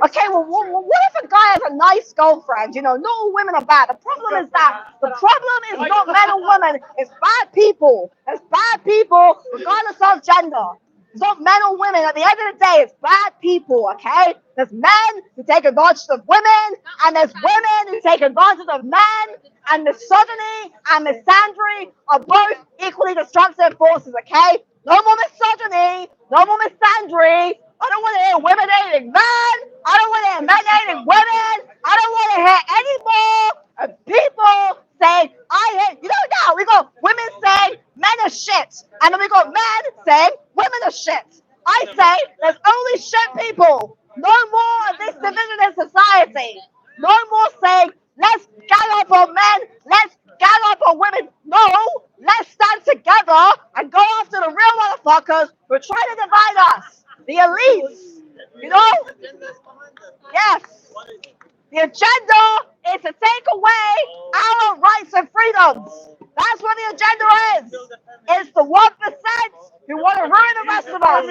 Okay, well, what if a guy has a nice girlfriend? You know, not all women are bad. The problem is not men or women. It's bad people. It's bad people, regardless of gender. It's not men or women. At the end of the day, it's bad people, okay? There's men who take advantage of women, and there's women who take advantage of men, and misogyny and misandry are both equally destructive forces, okay? No more misogyny, no more misandry. I don't want to hear women hating men. I don't want to hear men hating women. I don't want to hear any more of people saying, I hate, you know, now we got women saying men are shit. And then we got men saying women are shit. I say there's only shit people. No more of this division in society. No more saying, let's gang up on men, let's gang up on women. No, let's stand together and go after the real motherfuckers who are trying to divide us. The elites, you know? Yes. The agenda is to take away our rights and freedoms. That's what the agenda is. It's the 1% who want to ruin the rest of us.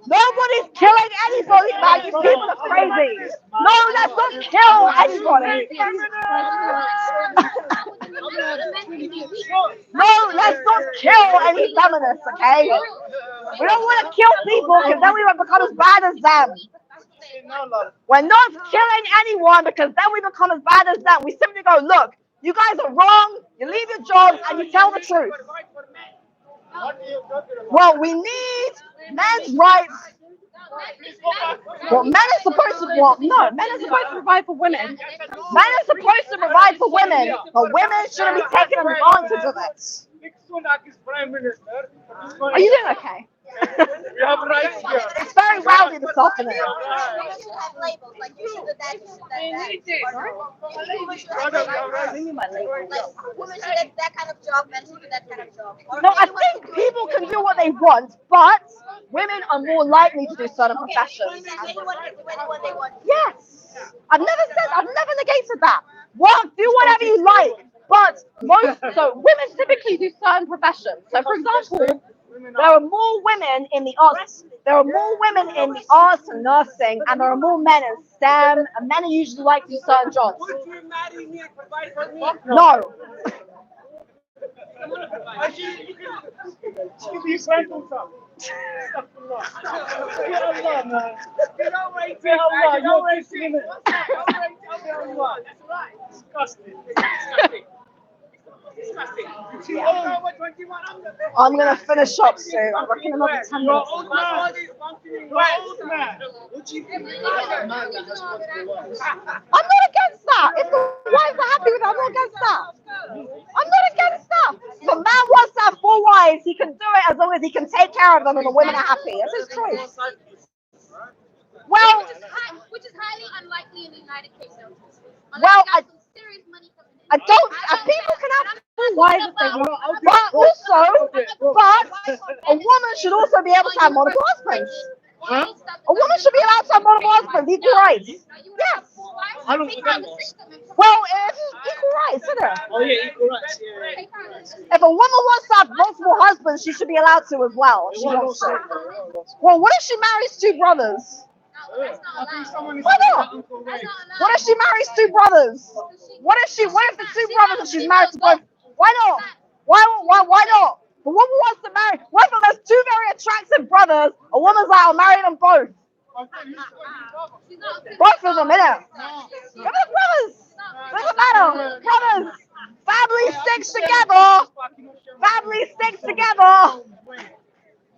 Nobody's killing anybody, man. These people are crazy. No, let's not kill anybody. No, let's not kill any feminists, okay? We don't want to kill people because then we will become as bad as them. We're not killing anyone because then we become as bad as them. We simply go, look, you guys are wrong, you leave your jobs and you tell the truth. Well, we need men's rights. Well, men are supposed to, well, no, men are supposed to provide for women. Men are supposed to provide for women, but women shouldn't be taking advantage of it. Are you doing okay? We have rights here. It's very rowdy this afternoon. You should have labels, like you should do that, you should do that. Women should have Brother, we have labels. rights. Like, women should have that kind of job, men should do that kind of job. Or No, I anyone think should do people it. can do what they want, but women are more likely to do certain Okay, professions. anyone can do anyone they want. Yes, I've never negated that. Well, do whatever you like, but women typically do certain professions. So, for example, there are more women in the arts. There are more women in the arts and nursing, and there are more men in STEM. And men are usually like to do certain jobs. Would you marry me and provide for me? No. Excuse me, grandfather. Allah, man. You don't rate Say Allah, you don't you're rate Muslim. it. Don't rate it. Say Allah. That's right. Disgusting. Disgusting. Disgusting. You don't know what 21 I'm gonna finish up soon. I reckon another 10 You're minutes. old man. You're old man. I'm not against that. If the wives are happy with it, I'm not against that. I'm not against that. If a man wants to have 4 wives, he can do it as long as he can take care of them and the women are happy. It's his choice. Well, Which is highly unlikely in the United Kingdom. Well, Unless you got some serious money coming in. I don't. People can have 4 wives if they want, but a woman should also be able to have multiple husbands. Huh? A woman should be allowed to have multiple husbands. Equal rights. Yes. I don't think that was. Well, it's equal rights, isn't it? Oh yeah, equal rights. Yeah. If a woman wants to have multiple husbands, she should be allowed to as well. If she wants to. Well, what if she marries 2 brothers? Why not? What if she marries 2 brothers? What if the 2 brothers and she's married to both? Why not? Why not? The woman wants to marry. What if there's 2 very attractive brothers? A woman's like, I'll marry them both. Both of them, innit? Look at the brothers. Doesn't matter. Brothers. Family sticks together. Family sticks together.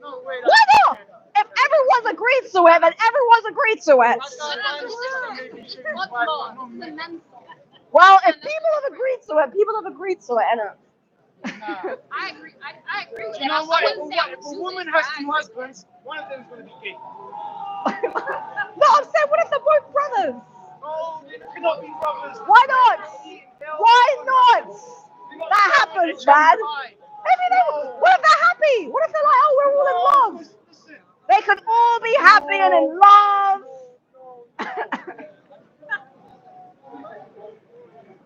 Why not? If everyone's agreed to it, then everyone's agreed to it. Well, if people have agreed to it, people have agreed to it, innit? I agree. I agree with You that. know what? If a woman has 2 husbands, one of them is going to be gay. No, I'm saying, what if they're both brothers? Oh, they cannot be brothers. Why not? Why not? That happens, man. Maybe what if they're happy? What if they're like, oh, we're all in love? They could all be happy and in love.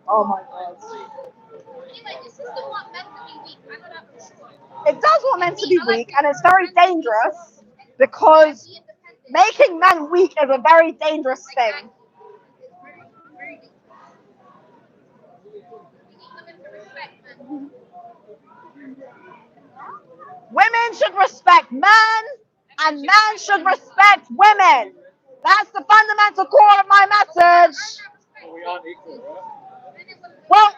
Oh my God. Anyway, the system wants men to be weak. I know that for sure. It does want men to be weak, and it's very dangerous because making men weak is a very dangerous thing. Women should respect men, and men should respect women. That's the fundamental core of my message. We aren't equal, right? Well,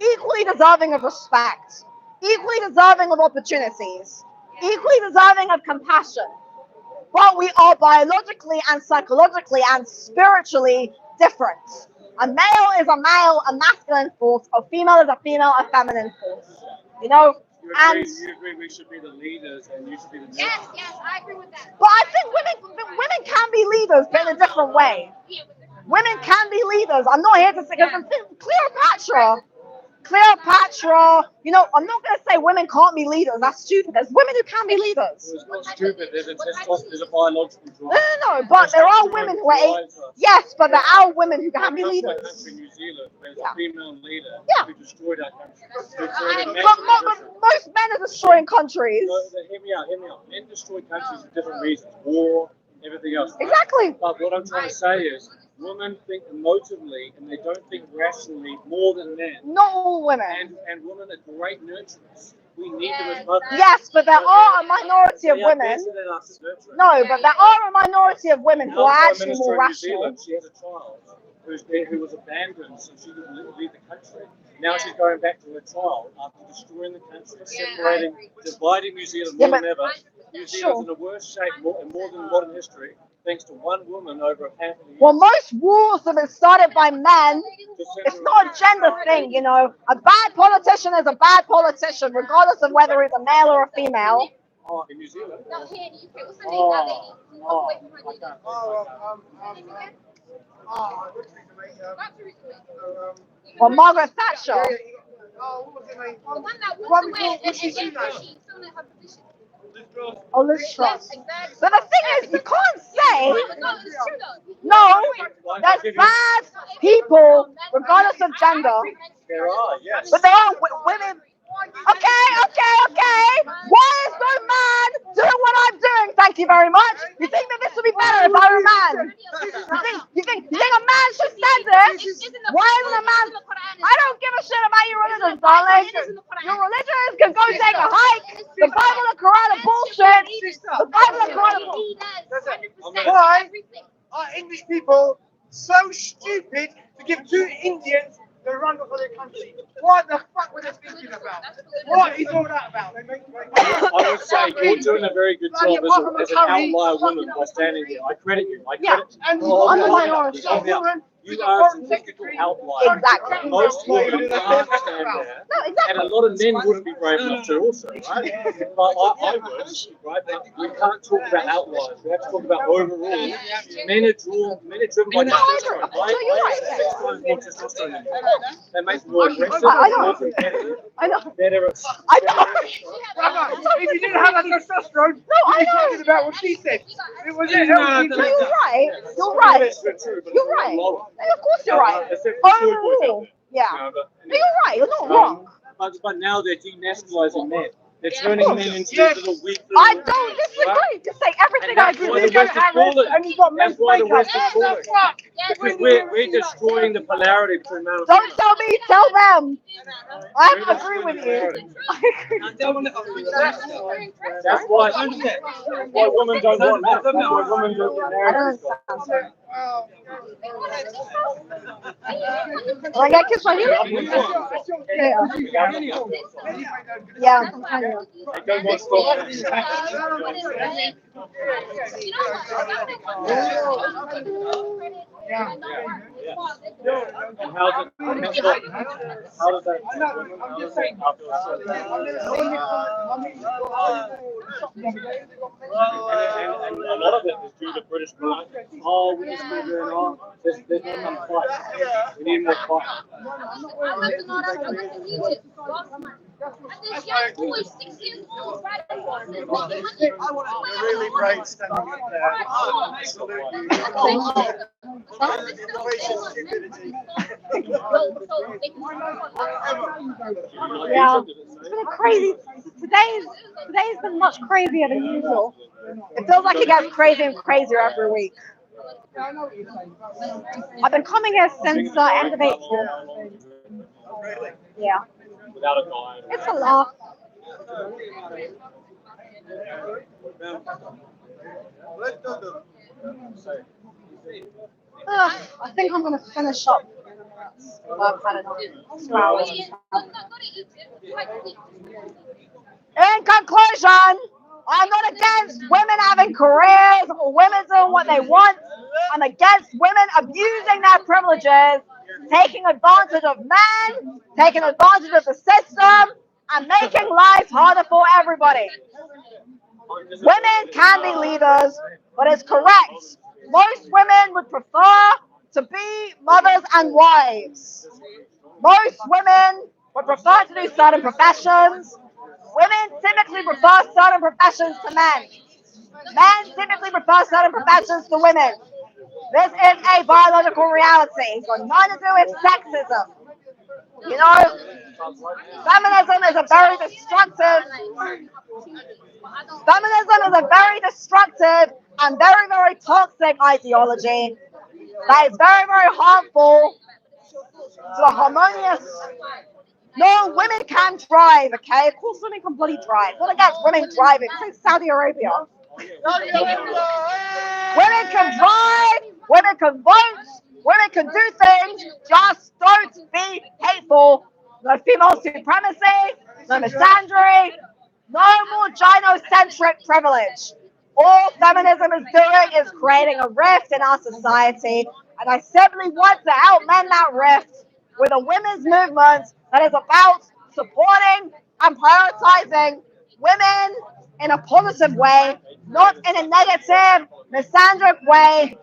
equally deserving of respect, equally deserving of opportunities, equally deserving of compassion. But we are biologically and psychologically and spiritually different. A male is a male, a masculine force. A female is a female, a feminine force. You know? You agree we should be the leaders and you should be the nurturers? Yes, I agree with that. But I think women can be leaders, but in a different way. Women can be leaders. I'm not here to say, because Cleopatra, you know, I'm not going to say women can't be leaders. That's stupid. There's women who can be leaders. It's not stupid. There's a biological drive. No, but there are women who are, yes, but there are women who can be leaders. Country, New Zealand, there's a female leader who destroyed our country. But most men are destroying countries. No, hear me out. Men destroy countries for different reasons. War, everything else. Exactly. But what I'm trying to say is, women think emotively and they don't think rationally more than men. Not all women. And women are great nurturers. We need them as mothers. Yes, but there are a minority of women. No, but there are a minority of women who are actually more rational. She has a child who was abandoned, so she didn't leave the country. Now she's going back to her child after destroying the country, separating, dividing New Zealand more than ever. New Zealand's in the worst shape more than modern history, thanks to one woman over a half a year. Well, most wars have been started by men. It's not a gender thing, you know. A bad politician is a bad politician, regardless of whether he's a male or a female. Oh, in New Zealand? Not here in the UK. What's the name of that lady? Walk away from her lady. Not Theresa May. Well, Margaret Thatcher. The one that walked away and gave her, she still in her position. Oh, Liz Truss. Yes, exactly. But the thing is, you can't say No, it's true though. no. There's bad people, regardless of gender. There are, yes. But there are women. Okay. Why is no man doing what I'm doing? Thank you very much. You think that this would be better if I were a man? You think a man should stand it? Why isn't a man? I don't give a shit about your religion, darling. Your religion can go take a hike. The Bible and Quran are bullshit. The Bible and Quran are bullshit. Why are English people so stupid to give two Indians the run for their country? What the fuck were they thinking about? What is all that about? I would say you're doing a very good job as an outlier woman by standing there. I credit you. I credit you. And I'm a minority. You are a technical outlier. Exactly. Most women can't stand there. No, exactly. And a lot of men wouldn't be brave enough to also, right? But I would, right? But we can't talk about outliers. We have to talk about overall. Men are driven by testosterone. No, you're right. 6 times more testosterone than men. They make them more aggressive, I know. more competitive, I know. better at I know. Brother, if you didn't have that testosterone, No, I you'd be know. talking about what she said. It was it. No, you're right. You're right. You're right. No, of course you're right. Overall, yeah. No, you're right. You're not wrong. But now they're denationalizing men. They're turning men into little weak. I don't disagree. Just say everything I agree with. That's why the West is falling. Because we're destroying the polarity between man and woman. Don't tell me, tell them. I agree with you. That's why women don't want men. That's why women don't get I married. don't understand. Like I kiss my heel? Yeah. And how's it? How does that? I'm just saying. And a lot of it is due to British right? Oh, we just need to there's not enough fight. We need more fight. And this young boy, 6 years old, right? Really brave standing up there. Absolutely. Yeah. It's been a crazy. Today's been much crazier than usual. It feels like it gets crazier and crazier every week. I've been coming here since end of April. Yeah. Without a guide. It's a laugh. I think I'm going to finish up. I've had enough. 2 hours. In conclusion, I'm not against women having careers or women doing what they want. I'm against women abusing their privileges, taking advantage of men, taking advantage of the system, and making life harder for everybody. Women can be leaders, but it's correct. Most women would prefer to be mothers and wives. Most women would prefer to do certain professions. Women typically prefer certain professions to men. Men typically prefer certain professions to women. This is a biological reality. It's got nothing to do with sexism. You know, feminism is a very destructive and very, very toxic ideology that is very, very harmful to a harmonious. No, women can drive, okay? Of course women can bloody drive. Not against women driving. It's in Saudi Arabia. Women can drive, women can vote, women can do things, just don't be hateful. No female supremacy, no misandry, no more gynocentric privilege. All feminism is doing is creating a rift in our society, and I simply want to help mend that rift with a women's movement that is about supporting and prioritizing women in a positive way, not in a negative, misandric way.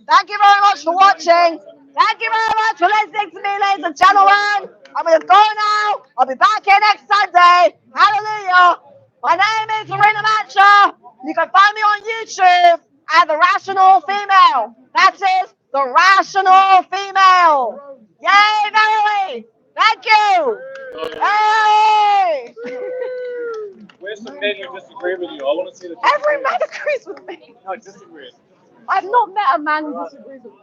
Thank you very much for watching. Thank you very much for listening to me, ladies and gentlemen. I'm going to go now. I'll be back here next Sunday. Hallelujah. My name is Lorena Matcha. You can find me on YouTube at The Rational Female. That is The Rational Female. Yay, Verily. Thank you. Hey. Where's the men who disagree with you? I want to see the. Every man agrees with me. No, disagree. I've not met a man who disagrees with me.